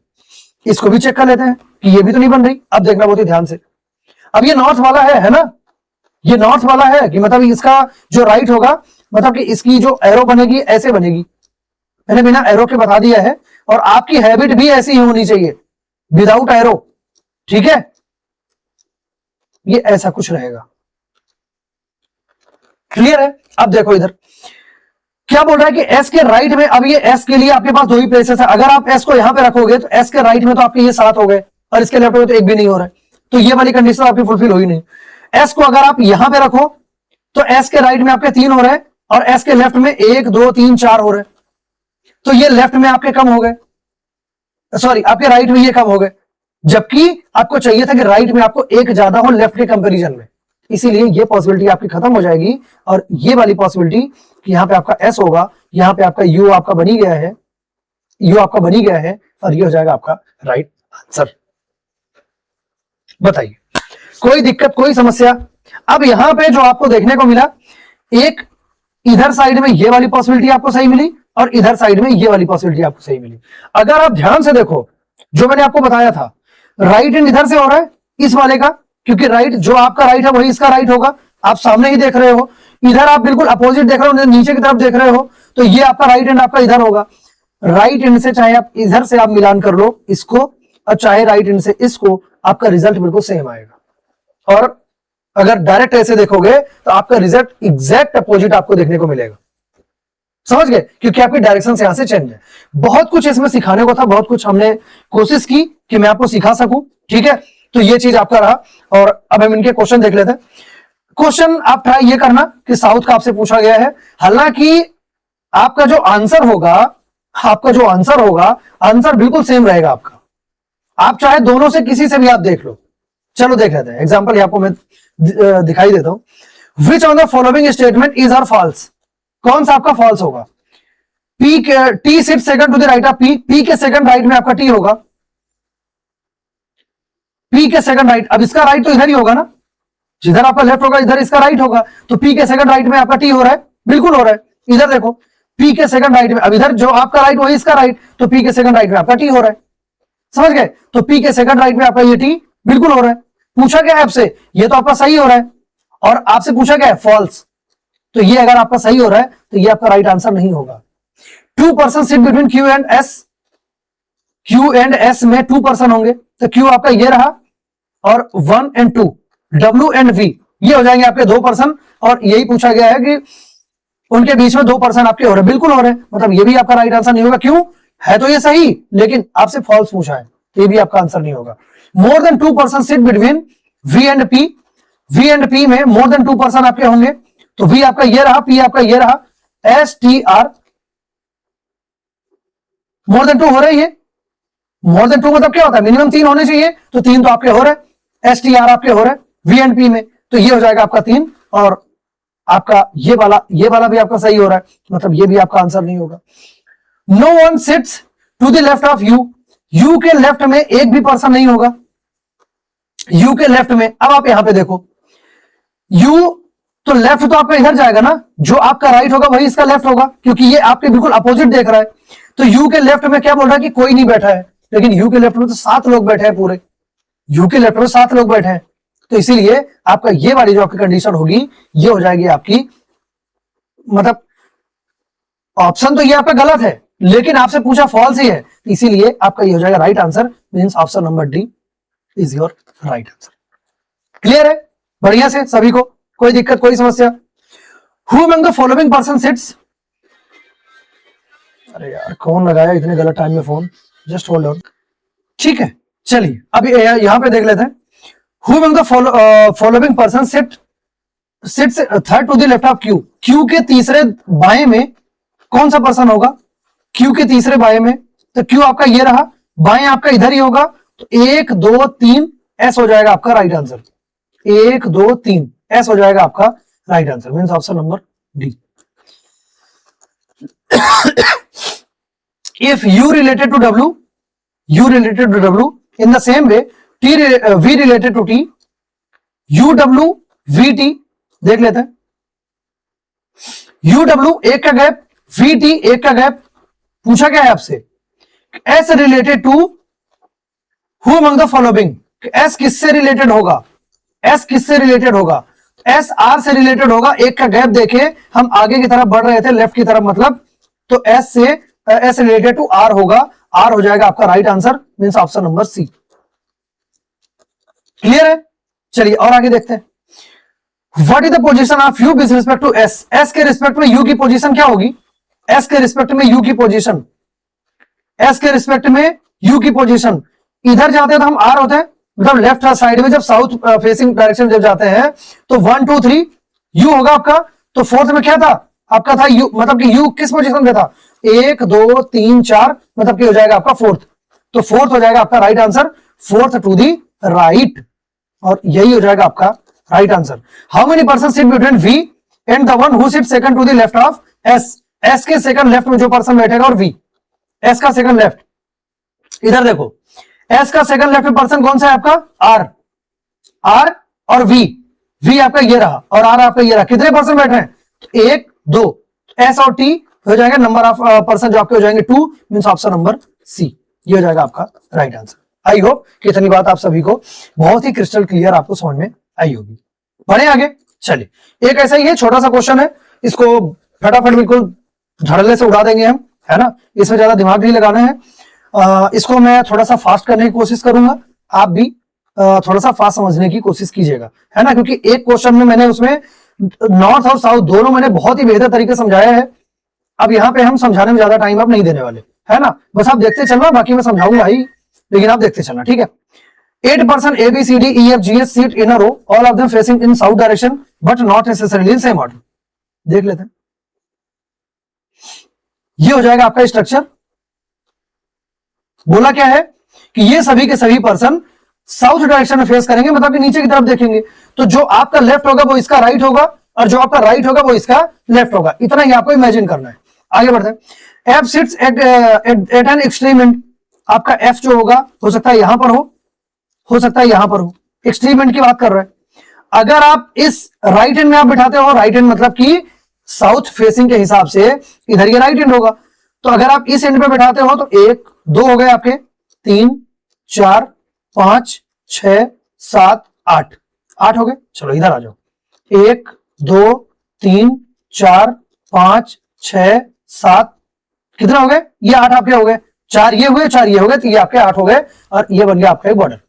इसको भी चेक कर लेते हैं कि ये भी तो नहीं बन रही। अब देखना बहुत ही ध्यान से। अब ये नॉर्थ वाला है ना, ये नॉर्थ वाला है कि मतलब इसका जो राइट होगा, मतलब कि इसकी जो एरो बनेगी ऐसे बनेगी। मैंने बिना एरो के बता दिया है, और आपकी हैबिट भी ऐसी ही होनी चाहिए, विदाउट एरो, ठीक है। ये ऐसा कुछ रहेगा, क्लियर है। अब देखो इधर क्या बोल रहा है कि एस के राइट में, अब ये एस के लिए आपके पास दो ही प्लेसेस है। अगर आप एस को यहां पे रखोगे तो एस के राइट में तो आपके ये 7 हो गए, और इसके लेफ्ट में तो एक भी नहीं हो रहा है, तो ये वाली कंडीशन आपकी फुलफिल हुई नहीं। एस को अगर आप यहां पे रखो तो एस के राइट में आपके 3 हो रहे हैं, और एस के लेफ्ट में 1 2 3 4 हो रहे हैं, तो ये लेफ्ट में आपके कम हो गए, सॉरी आपके राइट में ये कम हो गए, जबकि आपको चाहिए था कि राइट में आपको एक ज्यादा हो लेफ्ट के कंपैरिजन में। इसीलिए ये पॉसिबिलिटी आपकी खत्म हो जाएगी, और ये वाली पॉसिबिलिटी कि यहां पे आपका एस होगा, यहां पे आपका यू आपका बनी गया है, यू आपका बनी गया है, और ये हो जाएगा आपका राइट आंसर। बताइए कोई दिक्कत, कोई समस्या। अब यहां पे जो आपको देखने को मिला, एक इधर साइड में ये वाली पॉसिबिलिटी आपको सही मिली, और इधर साइड में ये वाली पॉसिबिलिटी आपको सही मिली। अगर आप ध्यान से देखो जो मैंने आपको बताया था, राइट एंड इधर से हो रहा है इस वाले का, क्योंकि राइट जो आपका राइट है वही इसका राइट होगा, आप सामने ही देख रहे हो। इधर आप बिल्कुल अपोजिट देख रहे हो, नीचे की तरफ देख रहे हो, तो ये आपका राइट एंड आपका इधर होगा। राइट एंड से चाहे आप इधर से आप मिलान कर लो इसको, और चाहे राइट एंड से इसको, आपका रिजल्ट बिल्कुल सेम आएगा। और अगर डायरेक्ट ऐसे देखोगे तो आपका रिजल्ट एग्जैक्ट अपोजिट आपको देखने को मिलेगा। समझ गए, क्योंकि आपकी डायरेक्शन से यहां से चेंज है। बहुत कुछ इसमें सिखाने को था, बहुत कुछ हमने कोशिश की कि मैं आपको सिखा सकूं, ठीक है। तो ये चीज आपका रहा, और अब हम इनके क्वेश्चन देख लेते हैं। क्वेश्चन आप ट्राई ये करना कि साउथ का आपसे पूछा गया है, हालांकि आपका जो आंसर होगा, आंसर बिल्कुल सेम रहेगा आपका। आप चाहे दोनों से किसी से भी आप देख लो। चलो देख लेते हैं एग्जाम्पल, आपको मैं दिखाई देता हूं। Which on the following statement is are false, कौन सा आपका फॉल्स होगा। T sit second to the right of P, P के सेकंड राइट में आपका टी होगा, पी के सेकंड राइट। अब इसका राइट तो इधर ही होगा ना, जिधर आपका लेफ्ट होगा इधर इसका राइट होगा, तो पी के सेकंड राइट में आपका टी हो रहा है, बिल्कुल हो रहा है। इधर देखो पी के सेकंड राइट में, अब इधर जो आपका राइट वही इसका राइट, तो पी के सेकंड राइट में आपका टी हो रहा है। समझ गए, तो पी के सेकंड राइट में आपका ये टी बिल्कुल हो रहा है। पूछा गया है आपसे, ये तो आपका सही हो रहा है, और आपसे पूछा गया है फॉल्स, तो ये अगर आपका सही हो रहा है तो ये आपका राइट आंसर नहीं होगा। 2 person sit between Q and S, Q and S में 2 पर्सन होंगे, तो क्यू आपका ये रहा, और 1 एंड 2, डब्ल्यू एंड वी ये हो जाएंगे आपके 2 पर्सन। और यही पूछा गया है कि उनके बीच में 2 पर्सन आपके हो रहे, बिल्कुल हो रहे, मतलब ये भी आपका राइट आंसर नहीं होगा। क्यों है तो ये सही, लेकिन आपसे फॉल्स पूछा है, तो ये भी आपका आंसर नहीं होगा। More than 2 person sit between V and P, V and P में मोर देन 2 पर्सन आपके होंगे, तो वी आपका ये रहा, पी आपका ये रहा, S T R more than 2 हो रही है। मोर देन 2 मतलब क्या होता है, मिनिमम 3 होने चाहिए, तो 3 तो आपके हो रहे, एस टी आर आपके हो रहे वी एंड पी में, तो ये हो जाएगा आपका 3, और आपका ये वाला भी आपका सही हो रहा है, मतलब ये भी आपका आंसर नहीं होगा। No one sits to the left of U, U के लेफ्ट में एक भी पर्सन नहीं होगा, यू के लेफ्ट में। अब आप यहां पे देखो, यू तो लेफ्ट तो आपका इधर जाएगा ना, जो आपका राइट होगा वही इसका लेफ्ट होगा, क्योंकि ये आपके बिल्कुल अपोजिट देख रहा है। तो यू के लेफ्ट में क्या बोल रहा है कि कोई नहीं बैठा है, लेकिन यू के लेफ्ट में तो 7 लोग बैठे हैं पूरे, यू के लेफ्ट में 7 लोग बैठे हैं, तो इसीलिए आपका ये वाली जो आपकी कंडीशन होगी ये हो जाएगी आपकी, मतलब ऑप्शन तो ये आपका गलत है, लेकिन आपसे पूछा फॉल्स ही है, इसीलिए आपका ये हो जाएगा right answer, means option number D is your right answer. Clear है बढ़िया से सभी को, कोई दिक्कत कोई समस्या। Who among the following person seats, अरे यार कौन लगाया इतने गलत टाइम में फोन, जस्ट होल्ड ऑन। ठीक है चलिए अब यहां पे देख लेते हैं। Who among the following person sits third to the left of Q, Q के तीसरे बाएं में कौन सा पर्सन होगा, क्यू के तीसरे बाएं में, तो क्यू आपका ये रहा, बाएं आपका इधर ही होगा, तो 1 2 3 एस हो जाएगा आपका राइट आंसर, 1 2 3 एस हो जाएगा आपका right answer, means option number D. If u related to w, u related to w in the same way, v related to t, uw vt देख लेते हैं। UW एक का गैप, VT एक का गैप, पूछा क्या है आपसे, S related to who among the following, S किससे रिलेटेड होगा, S किससे रिलेटेड होगा, S R से रिलेटेड होगा। एक का गैप देखे हम आगे की तरफ बढ़ रहे थे, लेफ्ट की तरफ मतलब, तो S रिलेटेड टू R होगा, R हो जाएगा आपका right answer, means option number C. Clear है? चलिए और आगे देखते हैं। What is the position of U with respect to S, S के रिस्पेक्ट में U की पोजीशन क्या होगी, S के रिस्पेक्ट में U की पोजीशन, S के रिस्पेक्ट में U की पोजीशन, इधर जाते हैं तो हम R होते हैं, मतलब लेफ्ट साइड में जब साउथ फेसिंग डायरेक्शन जब जाते हैं तो 1 2 3 U होगा आपका। तो फोर्थ में क्या था आपका, था U, मतलब कि U किस पोजीशन पे था, 1 2 3 4, मतलब कि हो जाएगा आपका फोर्थ। तो फोर्थ हो जाएगा आपका right answer, fourth to the right, और यही हो जाएगा आपका right answer. How many person sit between V and the one who sit second to the left of S, S के सेकंड लेफ्ट में जो पर्सन बैठेगा और V, S का सेकंड लेफ्ट, इधर देखो S का सेकंड लेफ्ट पर्सन कौन सा है आपका, R और V आपका ये रहा और R आपका ये रहा, कितने पर्सन बैठ रहे हैं, 1 2, S और T हो जाएगा नंबर ऑफ पर्सन जो आपके हो जाएंगे 2, मींस ऑप्शन नंबर सी, ये हो जाएगा आपका राइट आंसर। आई होप कि इतनी बात आप सभी को बहुत ही क्रिस्टल क्लियर आपको समझ में आई होगी। बढ़े आगे, चलिए एक ऐसा ही है, छोटा सा क्वेश्चन है, इसको फटाफट बिल्कुल धड़ल्ले से उड़ा देंगे हम, है ना, इसमें ज्यादा दिमाग नहीं लगाना है। इसको मैं थोड़ा सा फास्ट करने की कोशिश करूंगा, आप भी थोड़ा सा फास्ट समझने की कोशिश कीजिएगा, है ना, क्योंकि एक क्वेश्चन में मैंने उसमें नॉर्थ और साउथ दोनों मैंने बहुत ही बेहतर तरीके से समझाया है। अब यहाँ पे हम समझाने में ज्यादा टाइम आप नहीं देने वाले, है ना, बस आप देखते चलना, बाकी मैं समझाऊंगा ही, लेकिन आप देखते चलना, ठीक है। 8 person ABCDEFGH seat in a row, all of them facing in south direction but not necessarily in same order. देख लेते हैं, ये हो जाएगा आपका स्ट्रक्चर। बोला क्या है कि ये सभी के सभी पर्सन साउथ डायरेक्शन में फेस करेंगे, मतलब कि नीचे की तरफ देखेंगे, तो जो आपका लेफ्ट होगा वो इसका राइट होगा और जो आपका राइट होगा वो इसका लेफ्ट होगा। इतना ही आपको इमेजिन करना है। आगे बढ़ते हैं। F seats eight an extreme and, आपका F जो होगा हो सकता है यहां पर हो सकता है यहां पर हो, एक्सट्रीम एंड की बात कर रहे हैं। अगर आप इस राइट हैंड में आप बिठाते हो, राइट हैंड मतलब कि साउथ फेसिंग के हिसाब से इधर ये राइट हैंड होगा, तो अगर आप इस एंड पे बिठाते हो तो 1 2 हो गए आपके, 3 4 5 6 7 8, 8 हो गए। चलो इधर आ जाओ, 1 2 3 4 5 6 7, कितने हो गए, ये 8 आपके हो गए, 4 ये हुए 4 ये हो गए, तो ये आपके 8 हो गए और ये बन गया आपका एक बॉर्डर।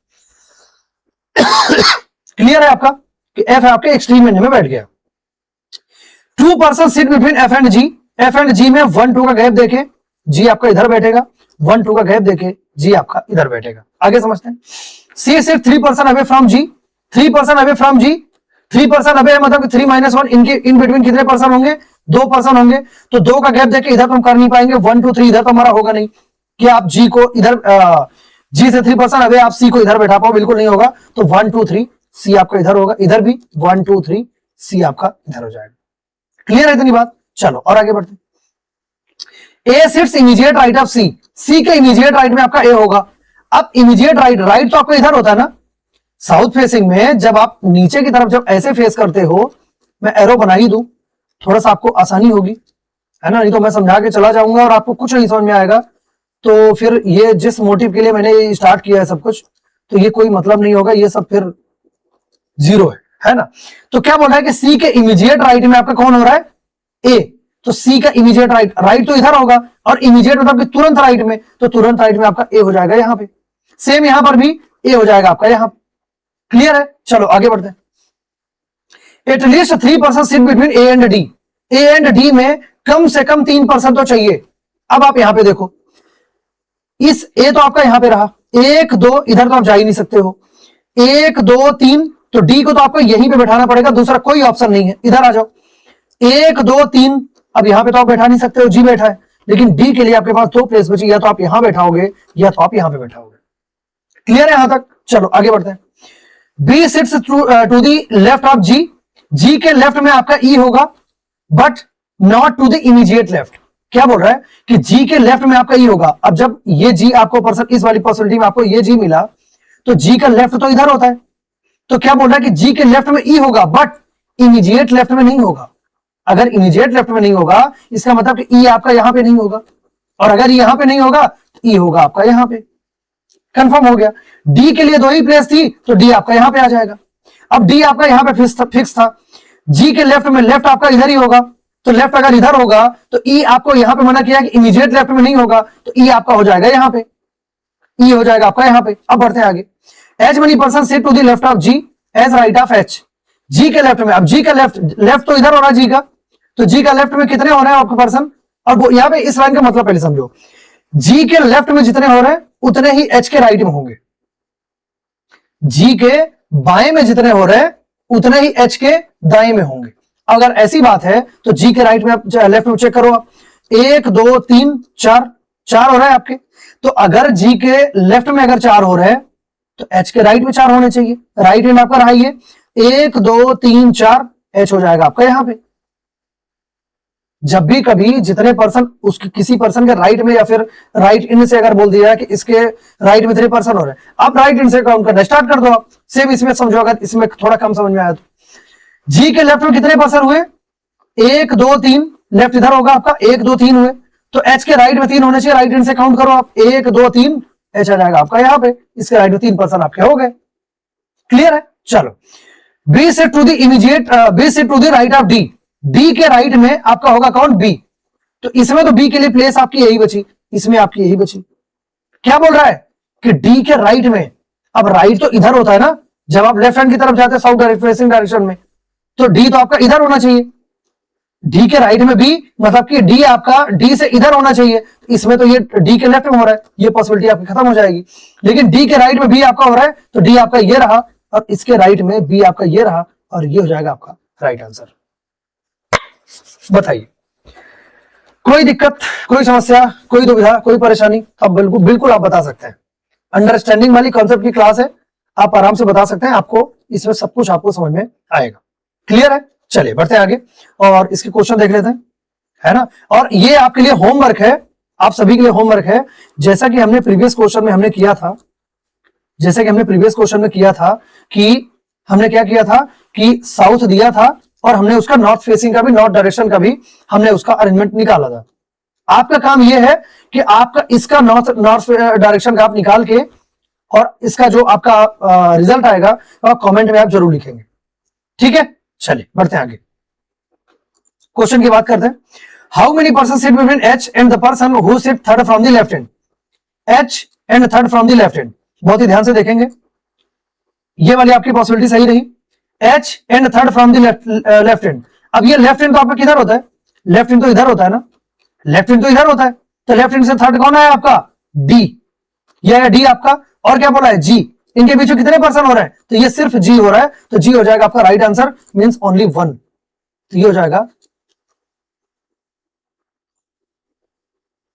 क्लियर है आपका कि F आपके एक्सट्रीम एंड में बैठ गया। 2 person sit between F and G, F and G में 1 2 का गैप देखे, G आपका इधर बैठेगा, 1 2 का गैप देखे G आपका इधर बैठेगा। आगे समझते हैं। C sit 3 person away from G, 3 person away from G, 3 person away मतलब 3 - 1, इनके इन बिटवीन कितने पर्सन होंगे, 2 पर्सन होंगे, तो 2 का गैप देखे इधर तो हम कर नहीं पाएंगे, 1 2 3 इधर तो हमारा होगा नहीं कि आप G को इधर G से 3 पर्सन अवे आप C को इधर बैठा पाओ, बिल्कुल नहीं होगा। तो 1 2 3 C आपका इधर होगा, इधर भी 1 2 3 C आपका इधर हो जाएगा। क्लियर है इतनी बात? चलो और आगे बढ़ते हैं। A seats immediate right of C, C के इमीडिएट राइट में आपका A होगा। अब इमीडिएट राइट तो आपका इधर होता है ना, साउथ फेसिंग में जब आप नीचे की तरफ जब ऐसे फेस करते हो, मैं एरो बना ही दूं थोड़ा सा आपको आसानी होगी, है ना, नहीं तो मैं समझा के चला जाऊंगा और आपको कुछ नहीं समझ में आएगा, तो फिर ये जिस मोटिव के लिए मैंने स्टार्ट किया है सब कुछ, तो ये कोई मतलब नहीं होगा, ये सब फिर जीरो है ना। तो क्या बोल रहा है कि C के इमीडिएट राइट में आपका कौन हो रहा है, A, तो C का इमीडिएट राइट तो इधर होगा और इमीडिएट मतलब कि तुरंत राइट में, तो तुरंत राइट में आपका A हो जाएगा यहां पे, सेम यहां पर भी A हो जाएगा आपका यहां। क्लियर है? चलो आगे बढ़ते हैं। At least 3 person sit between A and D, A and D में कम से कम 3 पर्सन तो चाहिए। अब आप यहां पे देखो, इस A तो आपका यहां पे रहा, 1 2 इधर तो आप जा ही नहीं सकते हो, 1 2 3, तो D को तो आपको यहीं पे बैठाना पड़ेगा, दूसरा कोई ऑप्शन नहीं है। इधर आ जाओ, 1 2 3, अब यहां पे तो आप बैठा नहीं सकते हो, G बैठा है, लेकिन D के लिए आपके पास 2 प्लेस बची, या तो आप यहां बैठाओगे या तो आप यहां पे बैठाओगे। क्लियर है यहां तक? चलो आगे बढ़ते हैं। B sits to the left of G, G के लेफ्ट में आपका E होगा but not to the immediate left. क्या बोल रहा है कि G के लेफ्ट में आपका E होगा। अब जब ये G आपको पर्सन इस वाली पॉसिबिलिटी में आपको ये G मिला, तो G का लेफ्ट तो इधर होता है, तो क्या बोल रहा है कि G के लेफ्ट में E होगा बट इमीडिएट लेफ्ट में नहीं होगा। अगर इमीडिएट लेफ्ट में नहीं होगा इसका मतलब कि ई आपका यहां पे नहीं होगा, और अगर यहां पे नहीं होगा तो ई होगा आपका यहां पे। कंफर्म हो गया। डी के लिए दो ही प्लेस थी तो डी आपका यहां पे आ जाएगा। अब डी आपका यहां पे फिक्स था। जी के लेफ्ट में लेफ्ट आपका इधर ही होगा, तो लेफ्ट अगर इधर होगा तो ई आपको यहां पे मना किया कि इमीडिएट लेफ्ट में नहीं होगा, तो ई आपका हो जाएगा यहां पे, ई हो जाएगा आपका यहां पे। अब बढ़ते हैं आगे। H many person sit to the left of G as right of H. G के लेफ्ट में, अब जी का लेफ्ट तो इधर हो रहा है जी का, तो जी का लेफ्ट में कितने हो रहे हैं आपके पर्सन। और यहां पे इस लाइन का मतलब पहले समझो, जी के लेफ्ट में जितने हो रहे हैं उतने ही एच के राइट में होंगे। जी के बाएं में जितने हो रहे हैं उतने ही एच के दाएं में होंगे। अगर ऐसी बात है तो जी के राइट में लेफ्ट में चेक करो आप, 1 2 3 4 हो रहा है आपके। तो अगर जी के लेफ्ट में अगर 4 हो रहे हैं तो एच के राइट में 4 होने चाहिए। राइट हैंड आपका रहा है 1 2 3 4, एच हो जाएगा आपका यहां पे। जब भी कभी जितने पर्सन उसके किसी पर्सन के राइट में या फिर राइट इन से अगर बोल दिया कि इसके राइट में 3 पर्सन हो रहे हैं, आप राइट इन से काउंट करना स्टार्ट कर दो आप। सेम इसमें समझो, अगर इसमें थोड़ा कम समझ में आया तो जी के लेफ्ट में कितने पर्सन हुए, 1 2 3, लेफ्ट इधर होगा आपका, 1 2 3 हुए, तो एच के राइट में 3 होने चाहिए। राइट इन से काउंट करो आप, 1 2 3, एच आ जाएगा आपका यहां पे। इसके राइट में 3 पर्सन आपके हो गए। क्लियर है। चलो, B sit to the immediate, B sit to the right of D. D के राइट में आपका होगा कौन, बी। तो इसमें तो बी के लिए प्लेस आपकी यही बची, इसमें आपकी यही बची। क्या बोल रहा है कि डी के राइट में, अब राइट तो इधर होता है ना, जब आप लेफ्ट हैंड की तरफ जाते हैं साउथ फेसिंग डायरेक्शन में, तो डी तो आपका इधर होना चाहिए। डी के राइट में बी मतलब कि डी आपका डी से इधर होना चाहिए। इसमें तो ये डी के लेफ्ट में हो रहा है, ये पॉसिबिलिटी आपकी खत्म हो जाएगी। लेकिन डी के राइट में बी आपका हो रहा है तो डी आपका ये रहा, और इसके राइट में बी आपका ये रहा, और ये हो जाएगा आपका राइट आंसर। बताइए, कोई दिक्कत, कोई समस्या, कोई दुविधा, कोई परेशानी? अब बिल्कुल आप बता सकते हैं। अंडरस्टैंडिंग वाली कॉन्सेप्ट की क्लास है, आप आराम से बता सकते हैं, आपको इसमें सब कुछ आपको समझ में आएगा। क्लियर है। चलिए बढ़ते हैं आगे और इसके क्वेश्चन देख लेते हैं, है ना। और ये आपके लिए होमवर्क है, आप सभी के लिए होमवर्क है। जैसा कि हमने प्रीवियस क्वेश्चन में हमने किया था, कि हमने क्या किया था कि साउथ दिया था और हमने उसका नॉर्थ फेसिंग का भी, नॉर्थ डायरेक्शन का भी हमने उसका अरेंजमेंट निकाला था। आपका काम यह है कि आपका इसका नॉर्थ डायरेक्शन का आप निकाल के, और इसका जो आपका रिजल्ट आएगा आप कमेंट में आप जरूर लिखेंगे। ठीक है। चलिए बढ़ते हैं आगे, क्वेश्चन की बात करते हैं। How many person sit between H and the person who sit third from the left hand. H and third from the left hand, बहुत ही ध्यान से देखेंगे, ये वाली आपकी पॉसिबिलिटी सही रही। H and third from the left hand. अब ये लेफ्ट हैंड तो आपका किधर होता है, लेफ्ट हैंड तो इधर होता है ना, लेफ्ट हैंड तो इधर होता है, तो लेफ्ट हैंड से थर्ड कौन है आपका, डी। यह है डी आपका, और क्या बोला है, जी। इनके बीच में कितने पर्सन हो रहे हैं, तो ये सिर्फ जी हो रहा है, तो जी हो जाएगा आपका राइट आंसर, मींस ओनली 1। तो ये हो जाएगा,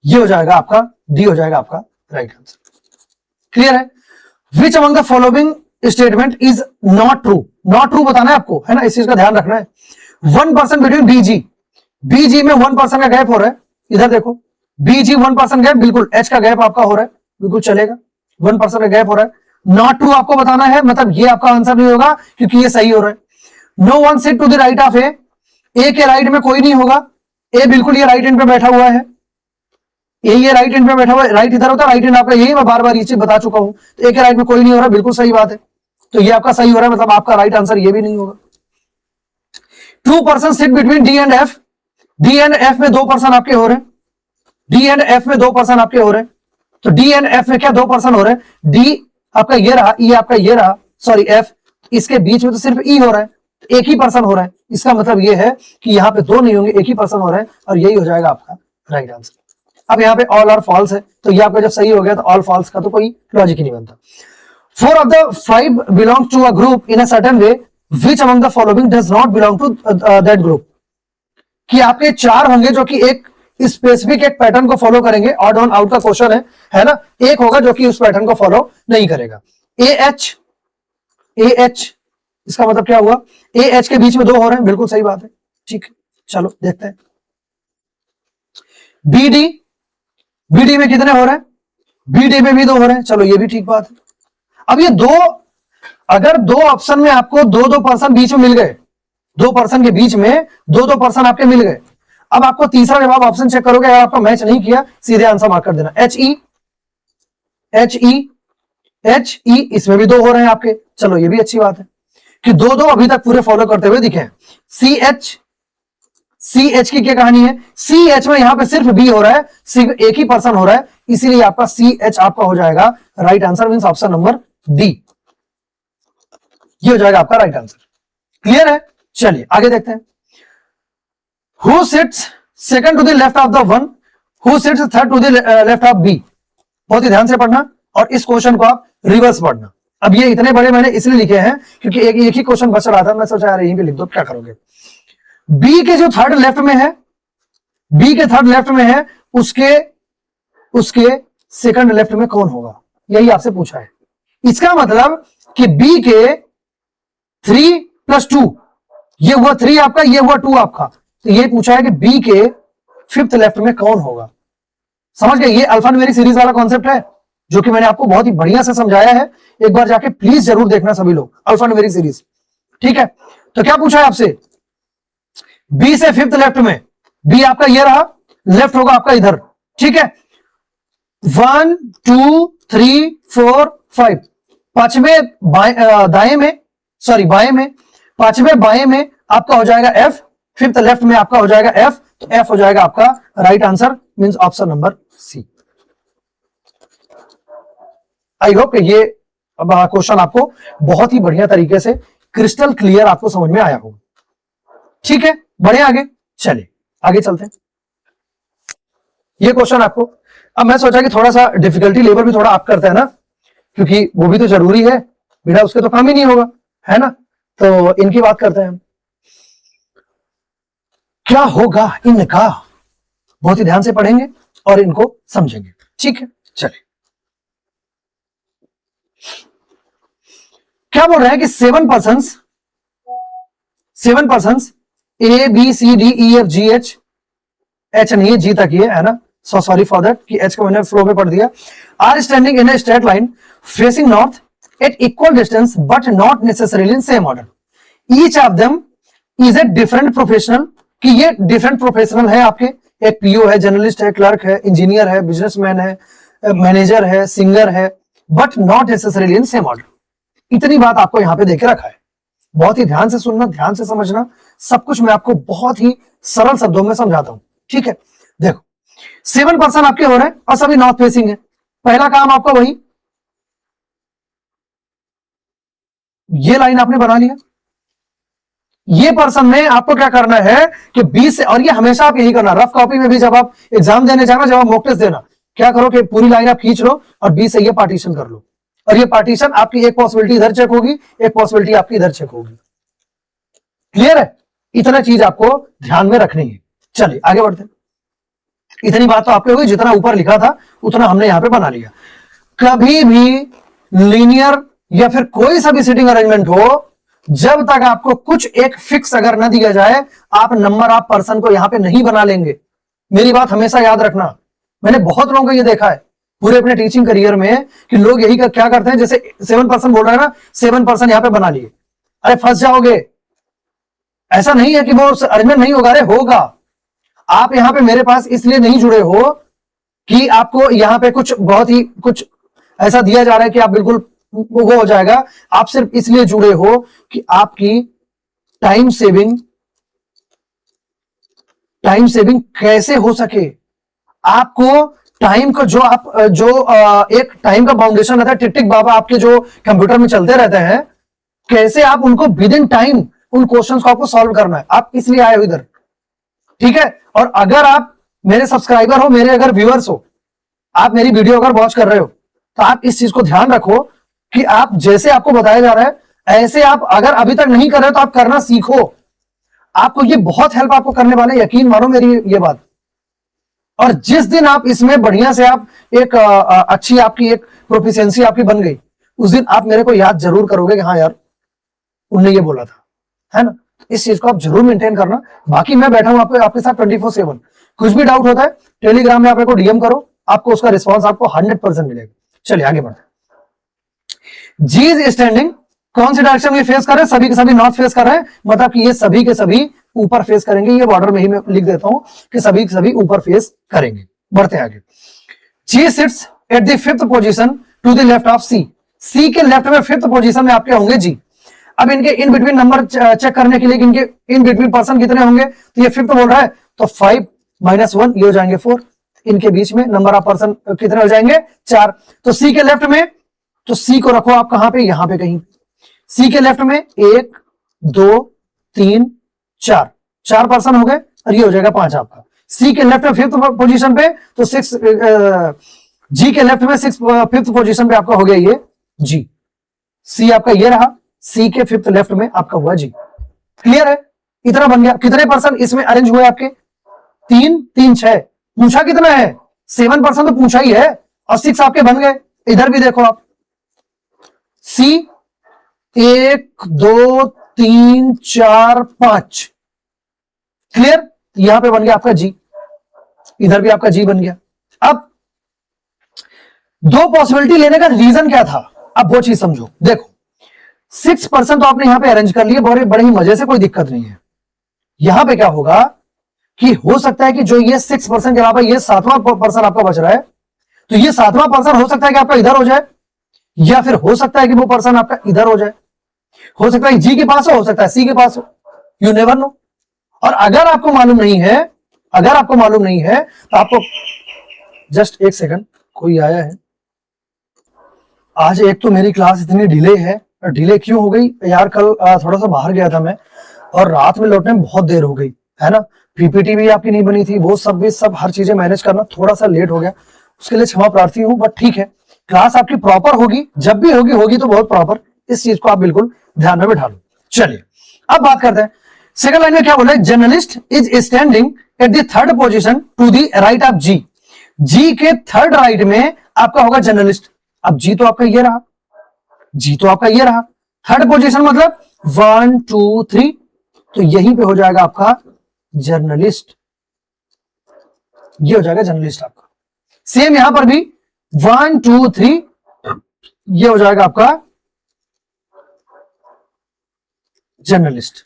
ये हो जाएगा आपका डी, हो जाएगा आपका राइट आंसर। क्लियर है। Which among the following statement is not true. Not true बताना है आपको, है ना, इस चीज का ध्यान रखना है। 1 पर्सन बिटवीन बीजी, बीजी में 1 पर्सन का गैप हो रहा है, इधर देखो, बीजी 1 पर्सन गैप, बिल्कुल एच का गैप आपका हो रहा है, बिल्कुल चलेगा, 1 पर्सन का गैप हो रहा है। नॉट ट्रू आपको बताना है, मतलब ये आपका आंसर नहीं होगा क्योंकि ये सही हो रहा है। No one sit to the right of A, A के राइट में कोई नहीं होगा, ए बिल्कुल ये राइट हैंड पे बैठा हुआ है, ये राइट हैंड पे बैठा हुआ है, राइट इधर होता है, राइट हैंड आपका यही, मैं बार बार ये चीज बता चुका हूं। तो ए के राइट में कोई नहीं हो रहा, बिल्कुल सही बात है, तो ये आपका सही हो रहा है, मतलब आपका राइट आंसर ये भी नहीं होगा। 2 person sit between D and F, D and F में 2 पर्सन आपके हो रहे हैं, डी एंड एफ में 2 पर्सन आपके हो रहे हैं, तो डी एंड एफ में क्या 2 पर्सन हो रहे हैं, डी आपका ये रहा, ई आपका ये रहा, सॉरी एफ, इसके बीच में तो सिर्फ ई हो रहा है, एक ही पर्सन हो रहा है, इसका मतलब ये है कि यहाँ पे 2 नहीं होंगे, एक ही पर्सन हो रहा है, और यही हो जाएगा आपका राइट आंसर। अब यहाँ पे ऑल और फॉल्स है, तो ये आपका जब सही हो गया तो ऑल फॉल्स का तो कोई लॉजिक ही नहीं बनता। 4 of the 5 belong to a group in a certain way, which among the following does not belong to that group। कि आपके 4 होंगे जो कि एक स्पेसिफिक एक पैटर्न को फॉलो करेंगे, ऑड ऑन आउट का क्वेश्चन है ना, एक होगा जो कि उस पैटर्न को फॉलो नहीं करेगा। ए एच, इसका मतलब क्या हुआ, ए एच के बीच में 2 हो रहे हैं, बिल्कुल सही बात है, ठीक है। चलो देखते हैं। बीडी में कितने हो रहे हैं, बीडी में भी 2 हो रहे हैं, चलो ये भी ठीक बात है। अब ये 2, अगर 2 ऑप्शन में आपको 2 पर्सन बीच में मिल गए, दो पर्सन के बीच में दो पर्सन आपके मिल गए। अब आपको तीसरा जब आप ऑप्शन चेक करोगे, अगर आपका मैच नहीं किया, सीधे आंसर मार्क कर देना। एच ई इसमें भी दो हो रहे हैं आपके, चलो ये भी अच्छी बात है कि दो अभी तक पूरे फॉलो करते हुए दिखे हैं। सी एच की क्या कहानी है? सी एच में यहां पे सिर्फ बी हो रहा है, सिर्फ एक ही पर्सन हो रहा है, इसीलिए आपका सी एच आपका हो जाएगा right answer, means option number D, ये हो जाएगा आपका राइट आंसर। क्लियर है? चलिए आगे देखते हैं। Who sits second to the left of the one, who sits third to the left of B. बहुत ही ध्यान से पढ़ना और इस क्वेश्चन को आप रिवर्स पढ़ना। अब ये इतने बड़े मैंने इसलिए लिखे हैं क्योंकि एक ही क्वेश्चन बच रहा था, मैं सोचा यार यहीं पे लिख दो, क्या करोगे। बी के जो थर्ड लेफ्ट में है, बी के थर्ड लेफ्ट में है, उसके सेकंड लेफ्ट में कौन होगा, यही आपसे पूछा है। इसका मतलब कि बी के 3+2, ये हुआ 3 आपका, ये हुआ 2 आपका, तो ये पूछा है कि बी के फिफ्थ लेफ्ट में कौन होगा। समझ गए? ये अल्फान्यूमेरिक सीरीज वाला कॉन्सेप्ट है जो कि मैंने आपको बहुत ही बढ़िया से समझाया है, एक बार जाके प्लीज जरूर देखना सभी लोग, अल्फान्यूमेरिक सीरीज। ठीक है, तो क्या पूछा है आपसे? बी से फिफ्थ लेफ्ट में, बी आपका ये रहा, लेफ्ट होगा आपका इधर। ठीक है, 1 2 3 4 5, पांचवें दाएं में, सॉरी बाएं में, पांचवें बाएं में आपका हो जाएगा एफ, फिफ्थ लेफ्ट में आपका हो जाएगा एफ, तो एफ हो जाएगा आपका right answer, means option number C. I hope ये क्वेश्चन आपको बहुत ही बढ़िया तरीके से क्रिस्टल क्लियर आपको समझ में आया होगा। ठीक है, बढ़े आगे, चलिए आगे चलते हैं। ये क्वेश्चन आपको, अब मैं सोचा कि थोड़ा सा डिफिकल्टी लेवल भी थोड़ा आप करते हैं ना, क्योंकि वो भी तो जरूरी है, बिना उसके तो काम ही नहीं होगा, है ना। तो इनकी बात करते हैं हम। क्या होगा इनका, बहुत ही ध्यान से पढ़ेंगे और इनको समझेंगे। ठीक है, चलिए क्या बोल रहे हैं कि 7 persons A B C D E F G H, H नहीं है, जी तक ही है ना, सो सॉरी फॉर दैट कि एच को मैंने फ्लो में पढ़ दिया। Are standing in a straight line facing north at equal distance but not necessarily in same order, each of them is a different professional, कि ये डिफरेंट प्रोफेशनल है आपके, एक पीओ है, जर्नलिस्ट है, क्लर्क है, इंजीनियर है, बिजनेसमैन है, मैनेजर है, सिंगर है, but not necessarily in same order. इतनी बात आपको यहां पे देके रखा है, बहुत ही ध्यान से सुनना, ध्यान से समझना, सब कुछ मैं आपको बहुत ही सरल शब्दों में समझाता हूं। ठीक है, देखो 7 पर्सन आपके हो रहे हैं और सभी नॉर्थ फेसिंग है। पहला काम आपका वही, ये लाइन आपने बना लिया, ये पर्सन में आपको क्या करना है कि 20 से, और ये हमेशा आप यही करना, रफ कॉपी में भी जब आप एग्जाम देने जाना, जब आप मॉक टेस्ट देना, क्या करो कि पूरी लाइन आप खींच लो और 20 से ये पार्टीशन कर लो, और ये पार्टीशन आपकी एक पॉसिबिलिटी इधर चेक होगी, एक पॉसिबिलिटी आपकी इधर चेक होगी। क्लियर है? इतना चीज आपको ध्यान में रखनी है। चलिए आगे बढ़ते हैं। इतनी बात तो आपके होगी, जितना ऊपर लिखा था उतना हमने यहां पे बना लिया। कभी भी लीनियर या फिर कोई सा भी सीटिंग अरेंजमेंट हो, जब तक आपको कुछ एक फिक्स अगर ना दिया जाए, आप नंबर ऑफ पर्सन को यहां पे नहीं बना लेंगे। मेरी बात हमेशा याद रखना, मैंने बहुत लोगों को ये देखा है पूरे अपने टीचिंग करियर में कि लोग यही क्या करते हैं, जैसे 7 पर्सन बोल रहे हैं ना, 7 पर्सन यहां पे बना लिए, अरे फंस जाओगे। ऐसा नहीं है कि वो अरेंजमेंट नहीं होगा, अरे होगा। आप यहां पे मेरे पास इसलिए नहीं जुड़े हो कि आपको यहां पे कुछ बहुत ही कुछ ऐसा दिया जा रहा है कि आप बिल्कुल वो हो जाएगा। आप सिर्फ इसलिए जुड़े हो कि आपकी टाइम सेविंग कैसे हो सके। आपको टाइम का जो एक टाइम का बाउंडेशन रहता है, टिक टिक बाबा आपके जो कंप्यूटर में चलते रहते हैं, कैसे आप उनको विद इन टाइम उन क्वेश्चंस को आपको सॉल्व करना है। आप इसलिए आए हो इधर, ठीक है। और अगर आप मेरे सब्सक्राइबर हो, मेरे अगर व्यूअर्स हो, आप मेरी वीडियो अगर वॉच कर रहे हो, तो आप इस चीज को ध्यान रखो कि आप जैसे आपको बताया जा रहा है ऐसे आप अगर अभी तक नहीं कर रहे तो आप करना सीखो। आपको ये बहुत हेल्प आपको करने वाले, यकीन मानो मेरी ये बात। और जिस दिन आप इसमें बढ़िया से आप एक अच्छी आपकी एक प्रोफिशिएंसी आपकी बन गई, उस दिन आप मेरे को याद जरूर करोगे कि हाँ यार उनने ये बोला था, है ना। इस चीज को आप जरूर मेंटेन करना। बाकी मैं बैठा हूं आपके साथ 24/7। कुछ भी डाउट होता है टेलीग्राम में आप मेरे को डीएम करो, आपको उसका रिस्पॉन्स आपको 100% मिलेगा। चलिए आगे बढ़ते हैं। जी इज स्टैंडिंग कौन सी डायरेक्शन में फेस कर रहे हैं? सभी के सभी नॉर्थ फेस कर रहे हैं, मतलब कि ये सभी के सभी ऊपर फेस करेंगे। ये बॉर्डर में ही मैं लिख देता हूं कि सभी के सभी ऊपर फेस करेंगे। बढ़ते हैं आगे। G sits at the fifth position to the left of C. C के लेफ्ट में फिफ्थ पोजीशन में आपके होंगे जी। अब इनके इन बिटवीन नंबर चेक करने के लिए इनके इन बिटवीन पर्सन कितने होंगे, तो ये फिफ्थ बोल रहा है तो 5 - 1 ये हो जाएंगे 4। इनके बीच में नंबर ऑफ पर्सन कितने हो जाएंगे? 4। तो सी के लेफ्ट में, तो सी को रखो आप कहां पे? यहां पे कहीं। सी के लेफ्ट में 1 2 3 4 4 पर्सन हो गए और ये हो जाएगा 5 आपका। सी के लेफ्ट में फिफ्थ पोजीशन पे, तो 6 जी के लेफ्ट में फिफ्थ पोजीशन पे आपका हो गया ये जी। सी आपका ये रहा, सी के फिफ्थ लेफ्ट में आपका हुआ जी। क्लियर है? इतना बन गया। कितने पर्सन इसमें अरेंज हुए आपके? 3 3 6। पूछा कितना है? 7 पर्सन तो पूछा ही है और 6 आपके बन गए। इधर भी देखो आप, सी 1 2 3 4 5। क्लियर? यहां पे बन गया आपका जी, इधर भी आपका जी बन गया। अब 2 पॉसिबिलिटी लेने का रीजन क्या था, अब वो चीज समझो। देखो 6% तो आपने यहां पे अरेंज कर लिए बड़े ही मजे से, कोई दिक्कत नहीं है। यहां पे क्या होगा कि हो सकता है कि जो ये 6% के अलावा ये 7वां पर्सन आपका बच रहा है, तो ये 7वां पर्सन हो सकता है कि आपका इधर हो जाए, या फिर हो सकता है कि वो पर्सन आपका इधर हो जाए। हो सकता है जी के पास हो सकता है सी के पास हो, यू नेवर नो। और अगर आपको मालूम नहीं है, अगर आपको मालूम नहीं है तो आपको जस्ट एक सेकंड, कोई आया है। आज एक तो मेरी क्लास इतनी डिले है, डिले क्यों हो गई यार? कल थोड़ा सा बाहर गया था मैं और रात में लौटने में बहुत देर हो गई है ना। पीपीटी भी आपकी नहीं बनी थी, वो सब भी सब हर चीजें मैनेज करना थोड़ा सा लेट हो गया, उसके लिए क्षमा प्रार्थी हूं। बट ठीक है, क्लास आपकी प्रॉपर होगी, जब भी होगी तो बहुत प्रॉपर। इस चीज को आप बिल्कुल ध्यान में बिठा लो। चलिए अब बात करते हैं। सेकंड लाइन में क्या बोला है? Journalist is standing at the third position to the right of G. G के थर्ड राइट में आपका होगा जर्नलिस्ट। अब जी तो आपका ये रहा, जी तो आपका ये रहा। थर्ड पोजीशन मतलब 1 2 3, तो यहीं पे हो जाएगा आपका जर्नलिस्ट, ये हो जाएगा जर्नलिस्ट आपका। सेम यहां पर भी 1 2 3, ये हो जाएगा आपका जर्नलिस्ट।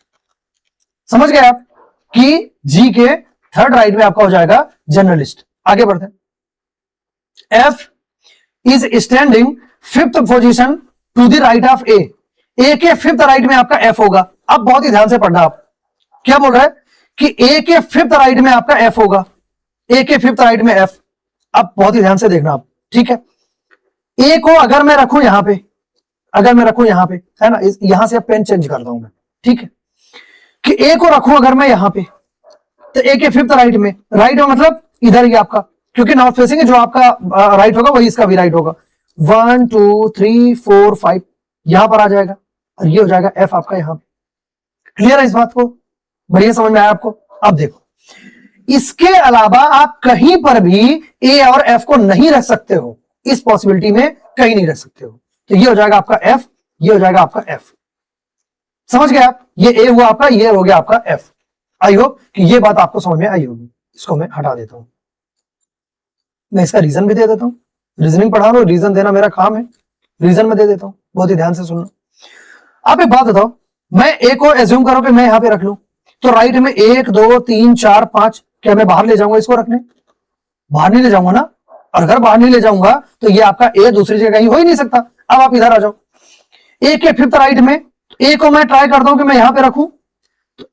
समझ गए आप कि जी के थर्ड राइट में आपका हो जाएगा जर्नलिस्ट। आगे बढ़ते हैं। F is standing fifth position to the right of A. A के फिफ्थ राइट में आपका एफ होगा। अब बहुत ही ध्यान से पढ़ना आप, क्या बोल रहा है कि ए के फिफ्थ राइट में आपका एफ होगा, ए के फिफ्थ राइट में एफ। अब बहुत ही ध्यान से देखना आप, ठीक है। ए को अगर मैं रखूं यहां पे, अगर मैं रखूं यहां पे, है ना, यहां से अब पेन चेंज करता हूं मैं, ठीक है, कि ए को रखूं अगर मैं यहां पे, तो ए के फिफ्थ राइट में, राइट में मतलब इधर ही आपका, क्योंकि नॉर्थ फेसिंग है, जो आपका राइट होगा वही इसका भी राइट होगा। 1 2 3 4 5 यहां पर आ जाएगा और ये हो जाएगा एफ आपका यहां पे। क्लियर है इस बात को? बढ़िया समझ में आया आपको? अब देखो, इसके अलावा आप कहीं पर भी ए और एफ को नहीं रख सकते हो, इस पॉसिबिलिटी में कहीं नहीं रख सकते हो। तो ये हो जाएगा आपका एफ, ये हो जाएगा आपका एफ। समझ गए आप? ये ए हुआ आपका, ये हो गया आपका एफ। आई होप कि ये बात आपको समझ में आई होगी। इसको मैं हटा देता हूं, मैं इसका रीजन भी दे देता हूं। रीजनिंग पढ़ा रहा हूं, रीजन देना मेरा काम है, रीजन में दे देता हूं। बहुत ही ध्यान से सुनना। आप एक बात बताओ, मैं ए को एज्यूम करो कि मैं यहां पे रख लूं, तो राइट में 1 2 3 4 5, क्या मैं बाहर ले जाऊंगा इसको रखने? बाहर नहीं ले जाऊंगा ना। और अगर बाहर नहीं ले जाऊंगा तो ये आपका ए दूसरी जगह कहीं हो ही नहीं सकता। अब आप इधर आ जाओ, ए के फिफ्थ राइट में, ए को मैं ट्राई करता हूं कि मैं यहां पे रखूं, तो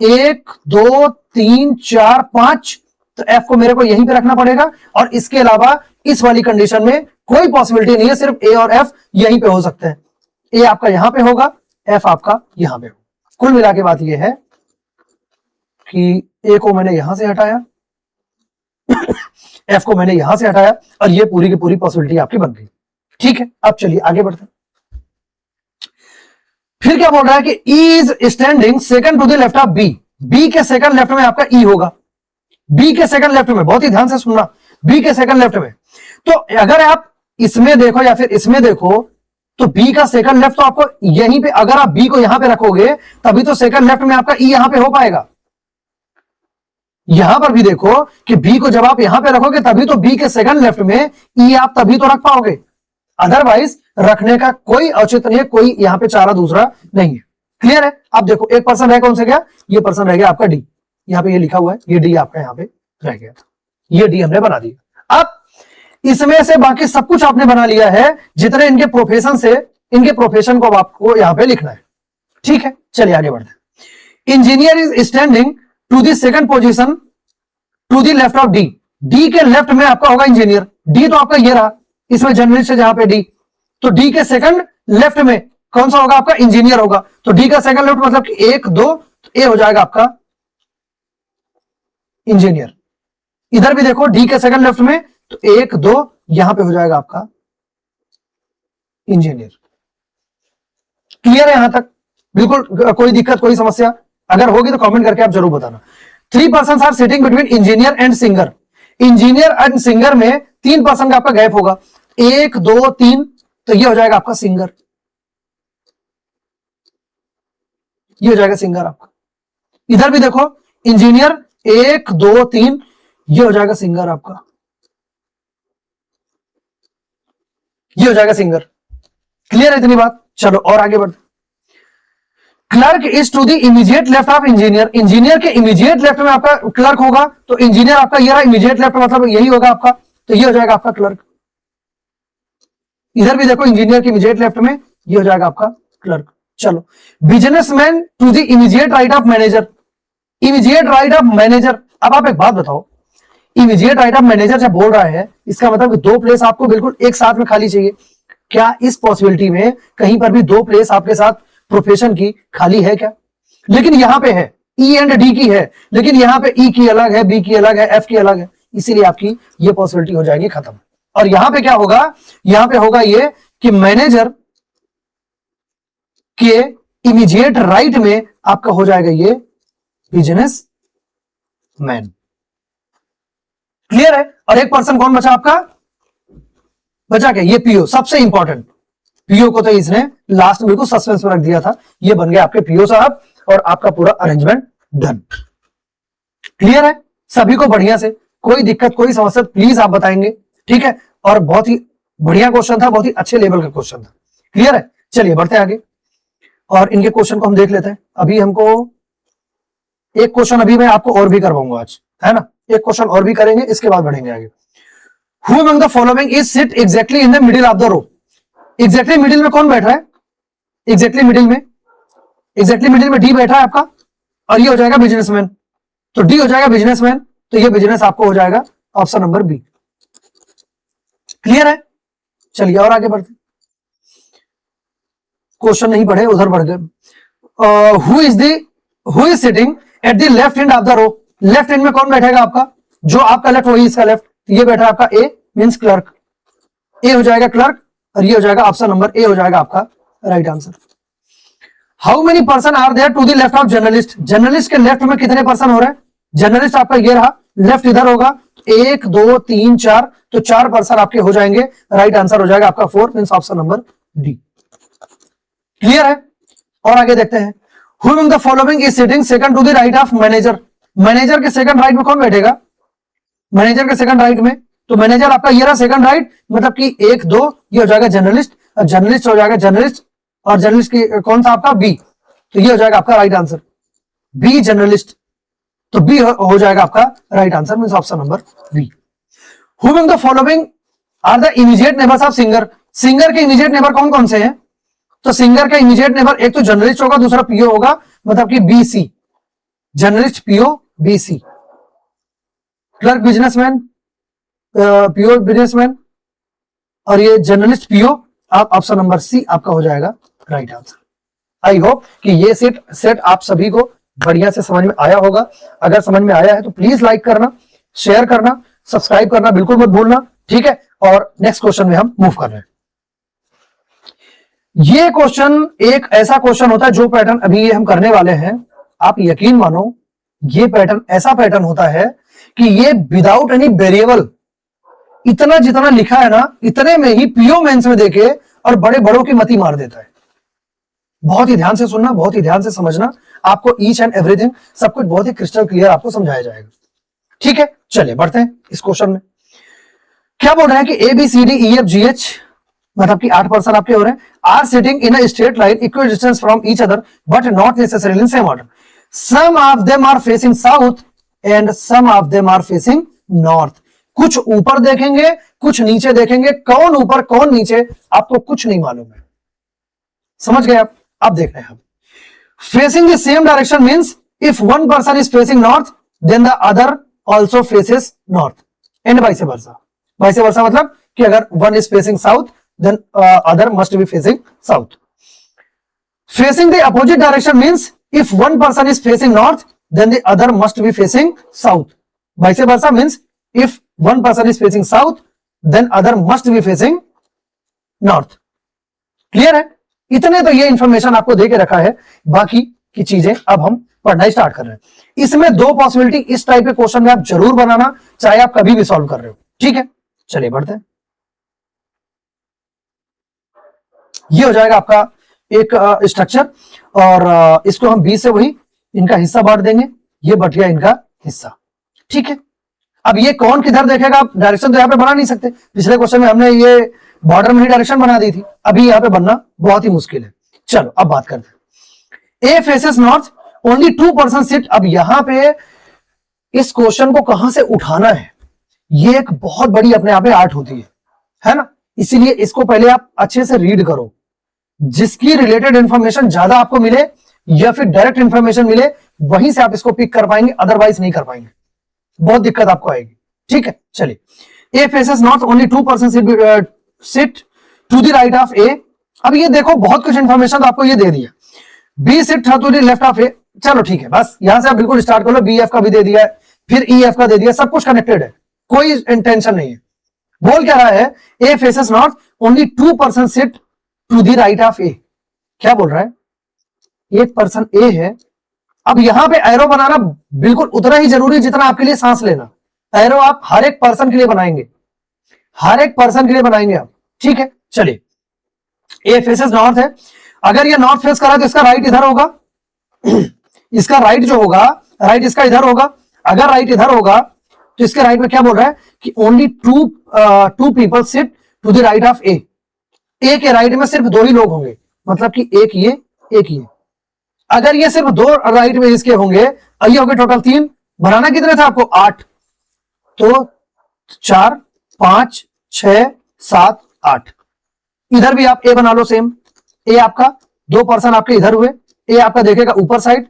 1 2 3 4 5, तो एफ को मेरे को यहीं पे रखना पड़ेगा। और इसके अलावा इस वाली कंडीशन में कोई पॉसिबिलिटी नहीं है, सिर्फ ए और एफ यहीं पे हो सकते हैं। ए आपका यहां पे होगा, एफ आपका यहां पे होगा। कुल मिला के बात यह है कि ए को मैंने यहां से हटाया, एफ को मैंने यहां से हटाया, और ये पूरी की पूरी पॉसिबिलिटी आपकी बन गई। ठीक है, अब चलिए आगे बढ़ते हैं। फिर क्या बोल रहा है कि E is standing second to the left of B. B के सेकंड लेफ्ट में आपका ई होगा, बी के सेकंड लेफ्ट में, बहुत ही ध्यान से सुनना, बी के सेकंड लेफ्ट में। तो अगर आप इसमें देखो या फिर इसमें देखो, तो बी का सेकंड लेफ्ट तो आपको यहीं पे, अगर आप बी को यहां पे रखोगे तभी तो सेकंड लेफ्ट में आपका ई यहां पे हो पाएगा। यहां पर भी देखो कि बी को जब आप यहां पे रखोगे तभी तो बी के सेकंड लेफ्ट में ई आप तभी तो रख पाओगे। अदरवाइज रखने का कोई औचित्य नहीं है, कोई यहां पे चारा दूसरा नहीं है। क्लियर है? अब देखो एक पर्सन रह कौन सा गया, ये पर्सन रह गया आपका डी, यहाँ पे ये लिखा हुआ है, ये डी आपका यहाँ पे रह गया, ये डी हमने बना दिया। अब इसमें से बाकी सब कुछ आपने बना लिया है, जितने इनके प्रोफेशन से, इनके प्रोफेशन को आपको यहां पे लिखना है। ठीक है, चलिए आगे बढ़ते हैं। Engineer is standing to the second position to the left of D. D के लेफ्ट में आपका होगा इंजीनियर, डी तो आपका ये रहा, इसमें जर्नलिस्ट है जहां पे डी, तो डी के सेकंड लेफ्ट में कौन सा होगा आपका, इंजीनियर होगा। तो डी का सेकंड लेफ्ट मतलब कि 1 2, तो ए हो जाएगा आपका इंजीनियर। इधर भी देखो डी के सेकंड लेफ्ट में, तो 1 2 यहां पे हो जाएगा आपका इंजीनियर। क्लियर है यहां तक? बिल्कुल कोई दिक्कत कोई समस्या अगर होगी तो कमेंट करके आप जरूर बताना। 3 person are sitting between engineer and singer. Engineer and singer में 3 पर्सन का आपका गैप होगा, 1 2 3, तो ये हो जाएगा आपका सिंगर, ये हो जाएगा सिंगर आपका। इधर भी देखो इंजीनियर 1 2 3, ये हो जाएगा सिंगर आपका, ये हो जाएगा सिंगर। क्लियर है इतनी बात? चलो और आगे बढ़ते। Clerk is to the immediate left of engineer. Engineer के इमीडिएट लेफ्ट में आपका क्लर्क होगा, तो इंजीनियर आपका ये रहा इमीडिएट लेफ्ट मतलब यही होगा आपका, तो ये हो जाएगा आपका क्लर्क। इधर भी देखो इंजीनियर के इमीडिएट लेफ्ट में ये हो जाएगा आपका क्लर्क। चलो, businessman to the immediate right of manager. Immediate right of manager, अब आप एक बात बताओ, इमीडिएट राइट ऑफ मैनेजर जब बोल रहा है, इसका मतलब कि 2 प्लेस आपको बिल्कुल एक साथ में खाली चाहिए। क्या इस पॉसिबिलिटी में कहीं पर भी 2 प्लेस आपके साथ प्रोफेशन की खाली है क्या? लेकिन यहां पे है, ई एंड डी की है, लेकिन यहां पे ई की अलग है, बी की अलग है, एफ की अलग है, इसीलिए आपकी ये पॉसिबिलिटी हो जाएगी खत्म। और यहां पे क्या होगा, यहां पे होगा ये कि मैनेजर के इमीडिएट राइट में आपका हो जाएगा ये बिजनेस मैन। क्लियर है? और एक पर्सन कौन बचा आपका, बचा क्या, ये पीओ, सबसे इंपॉर्टेंट। पीओ को तो इसने लास्ट में बिल्कुल सस्पेंस में रख दिया था, ये बन गया आपके पीओ साहब, और आपका पूरा अरेंजमेंट डन। क्लियर है? सभी को बढ़िया से, कोई दिक्कत कोई समस्या प्लीज आप बताएंगे, ठीक है? और बहुत ही बढ़िया क्वेश्चन था, बहुत ही अच्छे लेवल का क्वेश्चन था। क्लियर है? चलिए बढ़ते आगे और इनके क्वेश्चन को हम देख लेते हैं। अभी हमको एक क्वेश्चन अभी मैं आपको और भी करवाऊंगा आज, है ना, एक क्वेश्चन और भी करेंगे, इसके बाद बढ़ेंगे आगे। Who among the following is sit exactly in the middle of the row? Exactly middle में कौन बैठ रहा है, एग्जैक्टली मिडिल में, एग्जैक्टली मिडिल में डी बैठा है आपका, और ये हो जाएगा बिजनेसमैन, तो डी हो जाएगा बिजनेसमैन, तो ये बिजनेस आपको हो जाएगा ऑप्शन नंबर बी। क्लियर है? चलिए और आगे बढ़ते, क्वेश्चन नहीं पढ़े उधर बढ़ गए। Who is sitting at the left end of the row. Left end में कौन बैठेगा आपका, जो आपका लेफ्ट वही इसका लेफ्ट, ये बैठा आपका ए मींस क्लर्क, ए हो जाएगा क्लर्क, और ये हो जाएगा ऑप्शन नंबर ए हो जाएगा आपका right answer. How many person are there to the left of journalist. Journalist के लेफ्ट में कितने पर्सन हो रहे हैं, जर्नलिस्ट आपका ये रहा, लेफ्ट इधर होगा, 1 2 3 4, तो 4 पर्सन आपके हो जाएंगे, राइट आंसर हो जाएगा आपका 4 means option number D. Clear है? और आगे देखते हैं। Who among the following is sitting second to the right of manager. Manager के सेकंड राइट में कौन बैठेगा, मैनेजर के सेकंड राइट में, तो मैनेजर आपका ये रहा सेकंड राइट, मतलब कि 1 2, ये हो जाएगा जर्नलिस्ट, और जर्नलिस्ट हो जाएगा जर्नलिस्ट, और जर्नलिस्ट की कौन सा आपका बी, तो ये हो जाएगा आपका राइट आंसर बी जर्नलिस्ट, तो बी हो जाएगा आपका right answer means option number B. Who among the following are the immediate neighbours of singer. Singer के इमीडिएट नेबर कौन कौन से हैं, तो सिंगर का इमीडिएट नेबर एक तो जर्नलिस्ट होगा, दूसरा पीओ होगा, मतलब कि BC, journalist PO BC, clerk businessman, PO businessman, और ये जर्नलिस्ट पीओ, आप ऑप्शन नंबर सी आपका हो जाएगा राइट आंसर। आई होप कि ये सेट आप सभी को बढ़िया से समझ में आया होगा। अगर समझ में आया है तो प्लीज लाइक करना, शेयर करना, सब्सक्राइब करना बिल्कुल मत भूलना, ठीक है? और नेक्स्ट क्वेश्चन में हम मूव कर रहे हैं। ये क्वेश्चन एक ऐसा क्वेश्चन होता है, जो पैटर्न अभी ये हम करने वाले हैं, आप यकीन मानो ये पैटर्न ऐसा पैटर्न होता है कि ये विदाउट एनी वेरिएबल, इतना जितना लिखा है ना, इतने में ही पीओ मेंस में देके और बड़े बड़ों की मती मार देता है। बहुत ही ध्यान से सुनना, बहुत ही ध्यान से समझना, आपको ईच एंड एवरीथिंग सब कुछ बहुत ही क्रिस्टल क्लियर आपको समझाया जाएगा, ठीक है? चलिए बढ़ते हैं इस क्वेश्चन में। क्या बोल रहे हैं कि A B C D E F G H मतलब कि 8 पर्सन आपके हो रहे हैं, are sitting in a straight line equal distance from each other but not necessarily in same order. Some of them are facing south and some of them are facing north. कुछ ऊपर देखेंगे, कुछ नीचे देखेंगे, कौन ऊपर कौन नीचे आपको कुछ नहीं मालूम है. समझ गए आप? अब देख रहे हैं. Facing the same direction means if one person is facing north then the other also faces north and vice versa. Vice versa मतलब कि अगर one is facing south then other must be facing south. Facing the opposite direction means if one person is facing north then the other must be facing south. Vice versa means if one person is facing south then other must be facing north. Clear है? इतने तो ये information आपको देके रखा है, बाकी की चीजें अब हम पढ़ना स्टार्ट कर रहे हैं. इसमें दो पॉसिबिलिटी इस टाइप के क्वेश्चन में आप जरूर बनाना, चाहे आप कभी भी सॉल्व कर रहे हो. ठीक है, चलिए बढ़ते हैं. ये हो जाएगा आपका एक स्ट्रक्चर और इसको हम बी से वही इनका हिस्सा बांट देंगे. ये बट गया इनका हिस्सा. ठीक है, अब ये कौन किधर देखेगा, आप डायरेक्शन तो यहां पे बना नहीं सकते. पिछले क्वेश्चन में हमने ये बॉर्डर में ही डायरेक्शन बना दी थी, अभी यहां पे बनना बहुत ही मुश्किल है. चलो अब बात करते हैं. A faces north only 2 person sit. अब यहां पे इस क्वेश्चन को कहां से उठाना है, ये एक बहुत बड़ी अपने आप में आर्ट होती है ना. इसीलिए इसको पहले आप अच्छे से रीड करो. जिसकी रिलेटेड इंफॉर्मेशन ज्यादा आपको मिले या फिर डायरेक्ट इंफॉर्मेशन मिले, वहीं से आप इसको पिक कर पाएंगे, अदरवाइज नहीं कर पाएंगे, बहुत दिक्कत आपको आएगी. ठीक है, चलिए. A faces north only 2 person sit to the right of A. अब ये देखो बहुत कुछ इंफॉर्मेशन तो आपको ये दे दिया. B sit to the left of A. चलो ठीक है, बस यहां से आप बिल्कुल स्टार्ट कर लो. बी एफ का भी दे दिया है, फिर ई एफ का दे दिया, सब कुछ कनेक्टेड है, कोई टेंशन नहीं है. बोल क्या रहा है, A faces north only 2 person sit to the right of A. क्या बोल रहा है, एक पर्सन ए है. अब यहां पे एरो बनाना बिल्कुल उतना ही जरूरी जितना आपके लिए सांस लेना. एरो आप हर एक पर्सन के लिए बनाएंगे, हर एक पर्सन के लिए बनाएंगे आप. ठीक है, चलिए. ए फेसेस नॉर्थ है. अगर ये नॉर्थ फेस कर रहा है तो इसका राइट इधर होगा. इसका राइट जो होगा, राइट इसका इधर होगा. अगर राइट इधर होगा तो इसके राइट में क्या बोल रहा है कि only two people sit to the right of A. A के राइट में सिर्फ 2 ही लोग होंगे, मतलब कि एक ये एक ये. अगर ये सिर्फ 2 राइट में इसके होंगे, ये हो गए टोटल 3. बनाना कितने थे आपको, 8. तो 4 5 6 7 8. इधर भी आप ए बना लो सेम. ए आपका 2 पर्सन आपके इधर हुए. ए आपका देखेगा ऊपर साइड.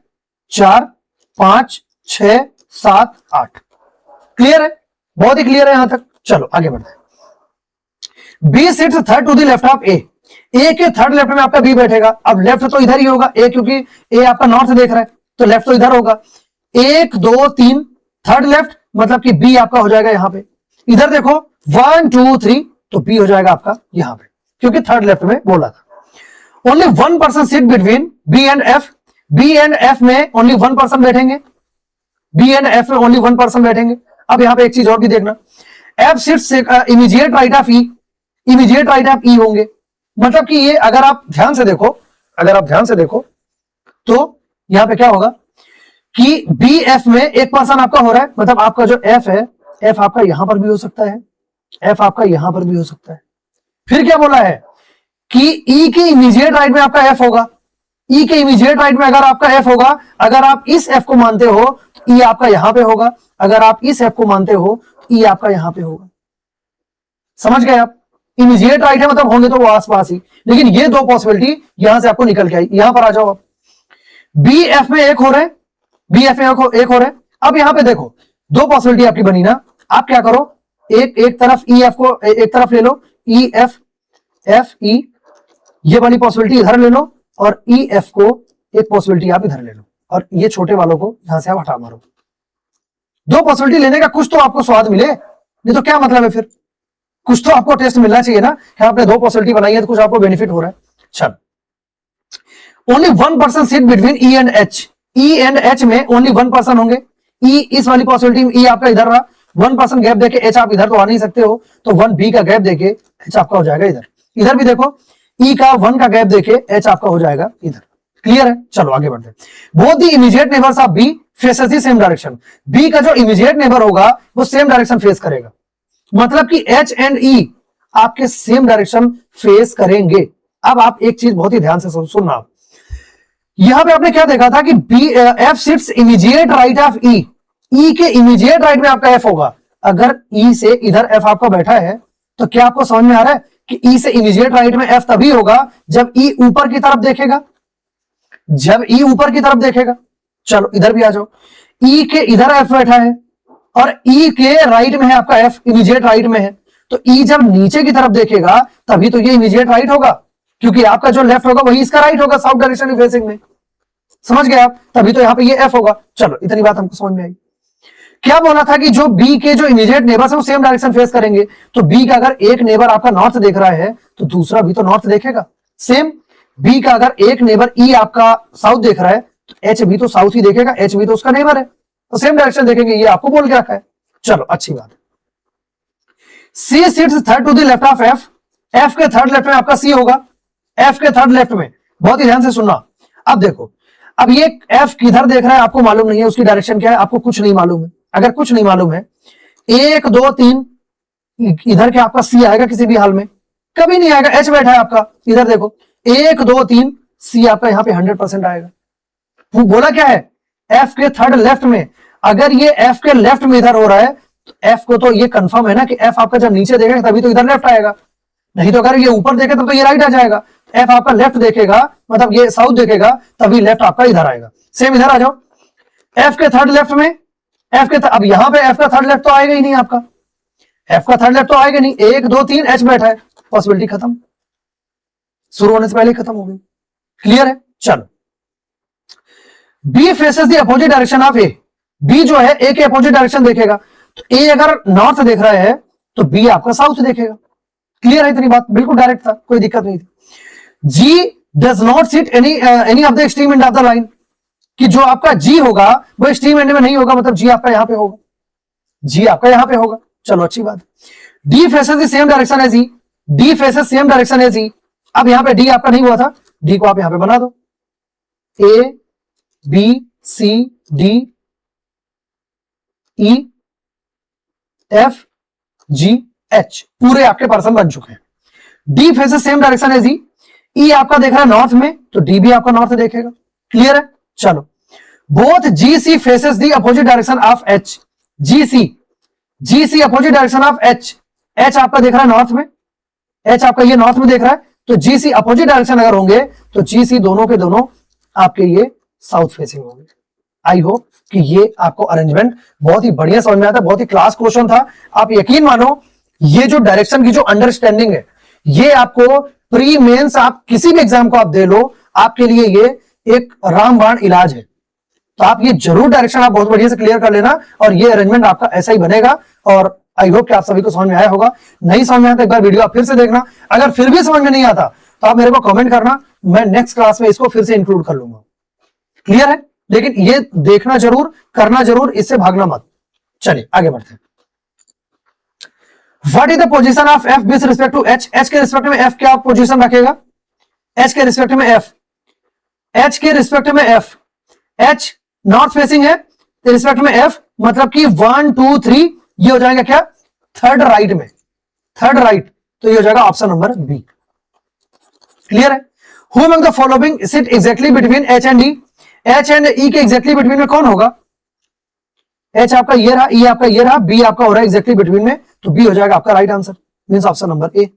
4 5 6 7 8. क्लियर है? बहुत ही क्लियर है यहां तक. चलो आगे बढ़ते हैं. B sits third to the left of A. A के थर्ड लेफ्ट में आपका बी बैठेगा. अब लेफ्ट तो इधर ही होगा ए, क्योंकि ए आपका नॉर्थ देख रहा है, तो लेफ्ट तो इधर होगा. 1 2 3 थर्ड लेफ्ट, मतलब कि बी आपका हो जाएगा यहां पे. इधर देखो 1 2 3, तो बी हो जाएगा आपका यहां पे, क्योंकि थर्ड लेफ्ट में बोला था. Only 1 person sit between B and F. B and F में ओनली 1 पर्सन बैठेंगे. बी एंड एफ में ओनली 1 पर्सन बैठेंगे. अब यहां पे एक चीज और भी देखना, F sits immediate right of E. Immediate right of E होंगे, मतलब कि ये अगर आप ध्यान से देखो, अगर आप ध्यान से देखो तो यहां पे क्या होगा कि बी एफ में एक पर्सन आपका हो रहा है, मतलब आपका जो एफ है, एफ आपका यहां पर भी हो सकता है, एफ आपका यहां पर भी हो सकता है. फिर क्या बोला है कि ई के इमीडिएट राइट में आपका एफ होगा. ई के इमीडिएट राइट में अगर आपका एफ होगा, अगर आप इस एफ को मानते हो तो ई आपका यहां पे होगा. अगर आप इस एफ को मानते हो तो ई आपका यहां पे होगा. समझ गए आप? इमीडिएट राइट है मतलब होंगे तो वो आसपास ही. लेकिन ये 2 पॉसिबिलिटी यहां से आपको निकल के आई. यहां पर आ जाओ आप. बी एफ में एक हो रहे, बी एफ में एक हो रहे. अब यहां पे देखो 2 पॉसिबिलिटी आपकी बनी ना. आप क्या करो, एक तरफ ई एफ को एक तरफ ले लो, ई एफ एफ ई, ये वाली पॉसिबिलिटी इधर ले लो, और ई एफ को एक पॉसिबिलिटी आप इधर ले लो, और ये छोटे वालों को यहां से आप हटा मारो. 2 पॉसिबिलिटी लेने का कुछ तो आपको स्वाद मिले, नहीं तो क्या मतलब है फिर. कुछ तो आपको टेस्ट मिलना चाहिए ना कि आपने 2 पॉसिबिलिटी बनाई है तो कुछ आपको बेनिफिट हो रहा है. चल, only 1 person sit between E and H. E and H में ओनली 1 पर्सन होंगे. ई इस वाली पॉसिबिलिटी में ई आपका इधर रहा, 1 पर्सन गैप देके एच आप इधर तो आ नहीं सकते हो, तो 1 बी का गैप देके एच आपका हो जाएगा इधर. इधर भी देखो ई का 1 का गैप देके एच आपका हो जाएगा इधर. क्लियर है? चलो आगे बढ़ते हैं. Both the immediate neighbours of B faces the same direction. B का जो इमीडिएट नेबर होगा वो सेम डायरेक्शन फेस करेगा, मतलब कि एच एंड ई आपके सेम डायरेक्शन फेस करेंगे। अब आप एक चीज बहुत ही ध्यान से सुनना, आप यहां पे आपने क्या देखा था कि B F sits immediate right of E, E के इमीडिएट राइट में आपका एफ होगा। अगर ई से इधर एफ आपका बैठा है तो क्या आपको समझ में आ रहा है कि ई से इमीडिएट राइट में एफ तभी होगा जब ई ऊपर की तरफ देखेगा, जब ई ऊपर की तरफ देखेगा। चलो इधर भी आ जाओ, ई के इधर एफ बैठा है और ई के राइट में है आपका एफ, इमीडिएट राइट में है, तो ई जब नीचे की तरफ देखेगा तभी तो ये इमीडिएट राइट होगा, क्योंकि आपका जो लेफ्ट होगा वही इसका राइट होगा साउथ डायरेक्शन फेसिंग में। समझ गए आप? तभी तो यहां पे ये एफ होगा। चलो इतनी बात हमको समझ में आई। क्या बोला था कि जो बी के जो इमीडिएट नेबर्स है वो सेम डायरेक्शन फेस करेंगे, तो बी का अगर एक नेबर आपका नॉर्थ देख रहा है तो दूसरा भी तो नॉर्थ देखेगा। सेम बी का अगर एक नेबर ई आपका साउथ देख रहा है तो एच भी तो साउथ ही देखेगा, एच भी तो उसका नेबर है, तो सेम डायरेक्शन देखेंगे। ये आपको बोल के रखा है। चलो अच्छी बात है। C sits third to the left of F, F के थर्ड लेफ्ट में आपका सी होगा, एफ के थर्ड लेफ्ट में। बहुत ही ध्यान से सुनना। अब देखो, अब ये एफ किधर देख रहा है आपको मालूम नहीं है, उसकी डायरेक्शन क्या है आपको कुछ नहीं मालूम है। अगर कुछ नहीं मालूम है, 1 2 3 इधर के आपका सी आएगा किसी भी हाल में? कभी नहीं आएगा। एच बैठा है आपका, इधर देखो 1 2 3 सी आपका यहां पे 100% आएगा। वो बोला क्या है? एफ के थर्ड लेफ्ट में। अगर ये एफ के लेफ्ट में इधर हो रहा है तो एफ को तो ये कंफर्म है ना कि एफ आपका जब नीचे देखेगा तभी तो इधर लेफ्ट आएगा, नहीं तो अगर ये ऊपर देखे तब तो ये राइट आ जाएगा। एफ आपका लेफ्ट देखेगा मतलब ये साउथ देखेगा तभी लेफ्ट आपका इधर आएगा। सेम इधर आ जाओ, एफ के थर्ड लेफ्ट में, अब यहां पे एफ का थर्ड लेफ्ट तो आएगा ही नहीं आपका, एफ का थर्ड लेफ्ट तो आएगा नहीं। 1 2 3 एच बैठा है, पॉसिबिलिटी खत्म, शुरू होने से पहले खत्म हो गई। क्लियर है? चलो, B faces the opposite direction of A, B जो है ए के अपोजिट डायरेक्शन देखेगा, तो ए अगर नॉर्थ देख रहा है तो बी आपका साउथ देखेगा। क्लियर है? इतनी बात बिल्कुल डायरेक्ट था, कोई दिक्कत नहीं थी। G does not sit any of the extreme end of the line, कि जो आपका जी होगा वो एक्सट्रीम एंड में नहीं होगा, मतलब जी आपका यहां पे होगा, जी आपका यहां पे होगा। चलो अच्छी बात। D faces the same direction as E, D faces same direction as E. अब यहां पे डी आपका नहीं हुआ था, डी को आप यहां पे बना दो, A B C D E F G H, पूरे आपके पर्सन बन चुके हैं। D faces same direction as E, E आपका देख रहा है नॉर्थ में तो डी भी आपका नॉर्थ देखेगा। क्लियर है? चलो, both G C faces the opposite direction of H, G C opposite direction of H, H आपका देख रहा है नॉर्थ में, एच आपका ये नॉर्थ में देख रहा है, तो जी सी अपोजिट डायरेक्शन अगर होंगे तो जी सी दोनों के दोनों आपके ये साउथ फेसिंग होंगे। आई होप कि ये आपको अरेंजमेंट बहुत ही बढ़िया समझ में आता, बहुत ही क्लास क्वेश्चन था। आप यकीन मानो ये जो डायरेक्शन की जो अंडरस्टैंडिंग है ये आपको प्री मेंस आप किसी भी एग्जाम को आप दे लो, आपके लिए ये एक रामबाण इलाज है। तो आप ये जरूर डायरेक्शन आप बहुत बढ़िया से क्लियर कर लेना और ये अरेंजमेंट आपका ऐसा ही बनेगा। और आई होप कि आप सभी को समझ में आया होगा। नहीं समझ में आया तो एक बार वीडियो आप फिर से देखना, अगर फिर भी समझ में नहीं आता तो आप मेरे को कमेंट करना, मैं नेक्स्ट क्लास में इसको फिर से इंक्लूड कर लूंगा। क्लियर है? लेकिन ये देखना जरूर, करना जरूर, इससे भागना मत। चलिए आगे बढ़ते हैं। What is the position of F with respect to H, H के रिस्पेक्ट में एफ क्या पोजीशन रखेगा? एच के रिस्पेक्ट में एफ, एच के रिस्पेक्ट में एफ, एच नॉर्थ फेसिंग है, रिस्पेक्ट में एफ मतलब कि 1 2 3 ये हो जाएगा क्या? थर्ड राइट में, थर्ड राइट, तो ये हो जाएगा ऑप्शन नंबर बी। क्लियर है? Who among the following sit exactly between H and E, H and ई के एग्जैक्टली बिटवीन में कौन होगा? एच आपका ये रहा, ई आपका ये रहा, बी आपका हो रहा है एग्जैक्टली बिटवीन में, तो बी हो जाएगा आपका right answer, means option number A.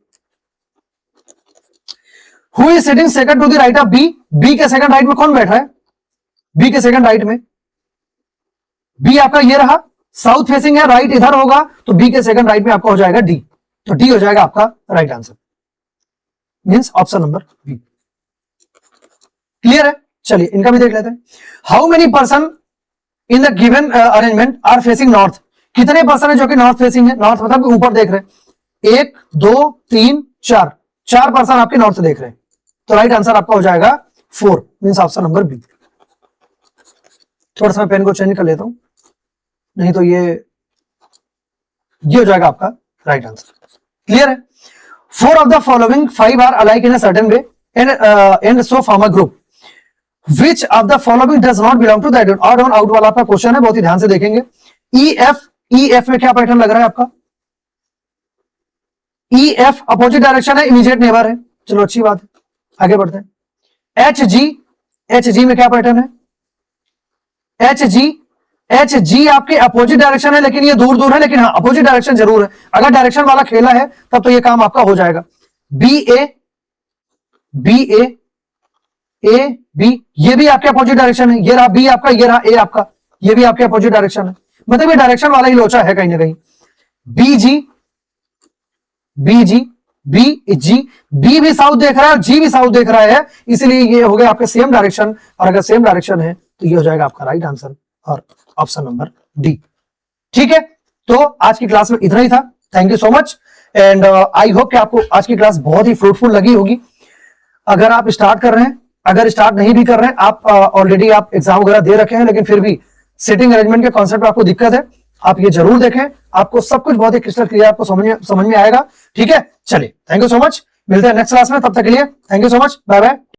Who is sitting second to the right of B, B के सेकंड राइट में कौन बैठा है? बी के सेकंड राइट में बी आपका ये रहा, साउथ फेसिंग है, राइट इधर होगा, तो बी के सेकंड राइट में आपका हो जाएगा डी, तो डी हो जाएगा आपका right answer, means option number B. Clear है? चलिए इनका भी देख लेते हैं। How many person in the given arrangement are facing north, कितने पर्सन है जो कि नॉर्थ फेसिंग है? नॉर्थ मतलब ऊपर देख रहे हैं, 1 2 3 4, 4 पर्सन आपके नॉर्थ देख रहे हैं, तो राइट आंसर आपका हो जाएगा 4, मींस ऑप्शन नंबर बी। थोड़ा सा मैं पेन को चेंज कर लेता हूं, नहीं तो ये हो जाएगा आपका राइट आंसर। क्लियर है? 4 of the following 5 are alike in a certain way and so form a group, Which of the following does not belong to that? Odd one out वाला आपका क्वेश्चन है, बहुत ही ध्यान से देखेंगे। ई एफ में क्या पैटर्न लग रहा है आपका? ई एफ अपोजिट डायरेक्शन है, इमीडिएट नेबर है, चलो अच्छी बात है, आगे बढ़ते हैं। एच जी, एच जी में क्या पैटर्न है? एच जी आपके अपोजिट डायरेक्शन है, लेकिन ये दूर दूर है, लेकिन हाँ अपोजिट डायरेक्शन जरूर है। अगर डायरेक्शन वाला खेला है तब तो ये काम आपका हो जाएगा। बी ए बी, ये भी आपके अपोजिट डायरेक्शन है, ये रहा बी आपका, ये रहा ए आपका, ये भी आपके अपोजिट डायरेक्शन है, मतलब ये डायरेक्शन वाला ही लोचा है कहीं ना कहीं। बी जी बी भी साउथ देख रहा है और जी भी साउथ देख रहा है, इसलिए ये हो गया आपके सेम डायरेक्शन, और अगर सेम डायरेक्शन है तो ये हो जाएगा आपका राइट आंसर और ऑप्शन नंबर डी। ठीक है, तो आज की क्लास में इतना ही था। Thank you so much and I hope कि आपको आज की क्लास बहुत ही फ्रूटफुल लगी होगी। अगर आप स्टार्ट कर रहे हैं, अगर स्टार्ट नहीं भी कर रहे हैं, आप ऑलरेडी आप एग्जाम वगैरह दे रखे हैं, लेकिन फिर भी सिटिंग अरेंजमेंट के कॉन्सेप्ट में आपको दिक्कत है, आप ये जरूर देखें, आपको सब कुछ बहुत ही क्रिस्टल क्लियर आपको समझ में आएगा। ठीक है, चलिए, थैंक यू सो मच, मिलते हैं नेक्स्ट क्लास में, तब तक के लिए thank you so much, bye bye.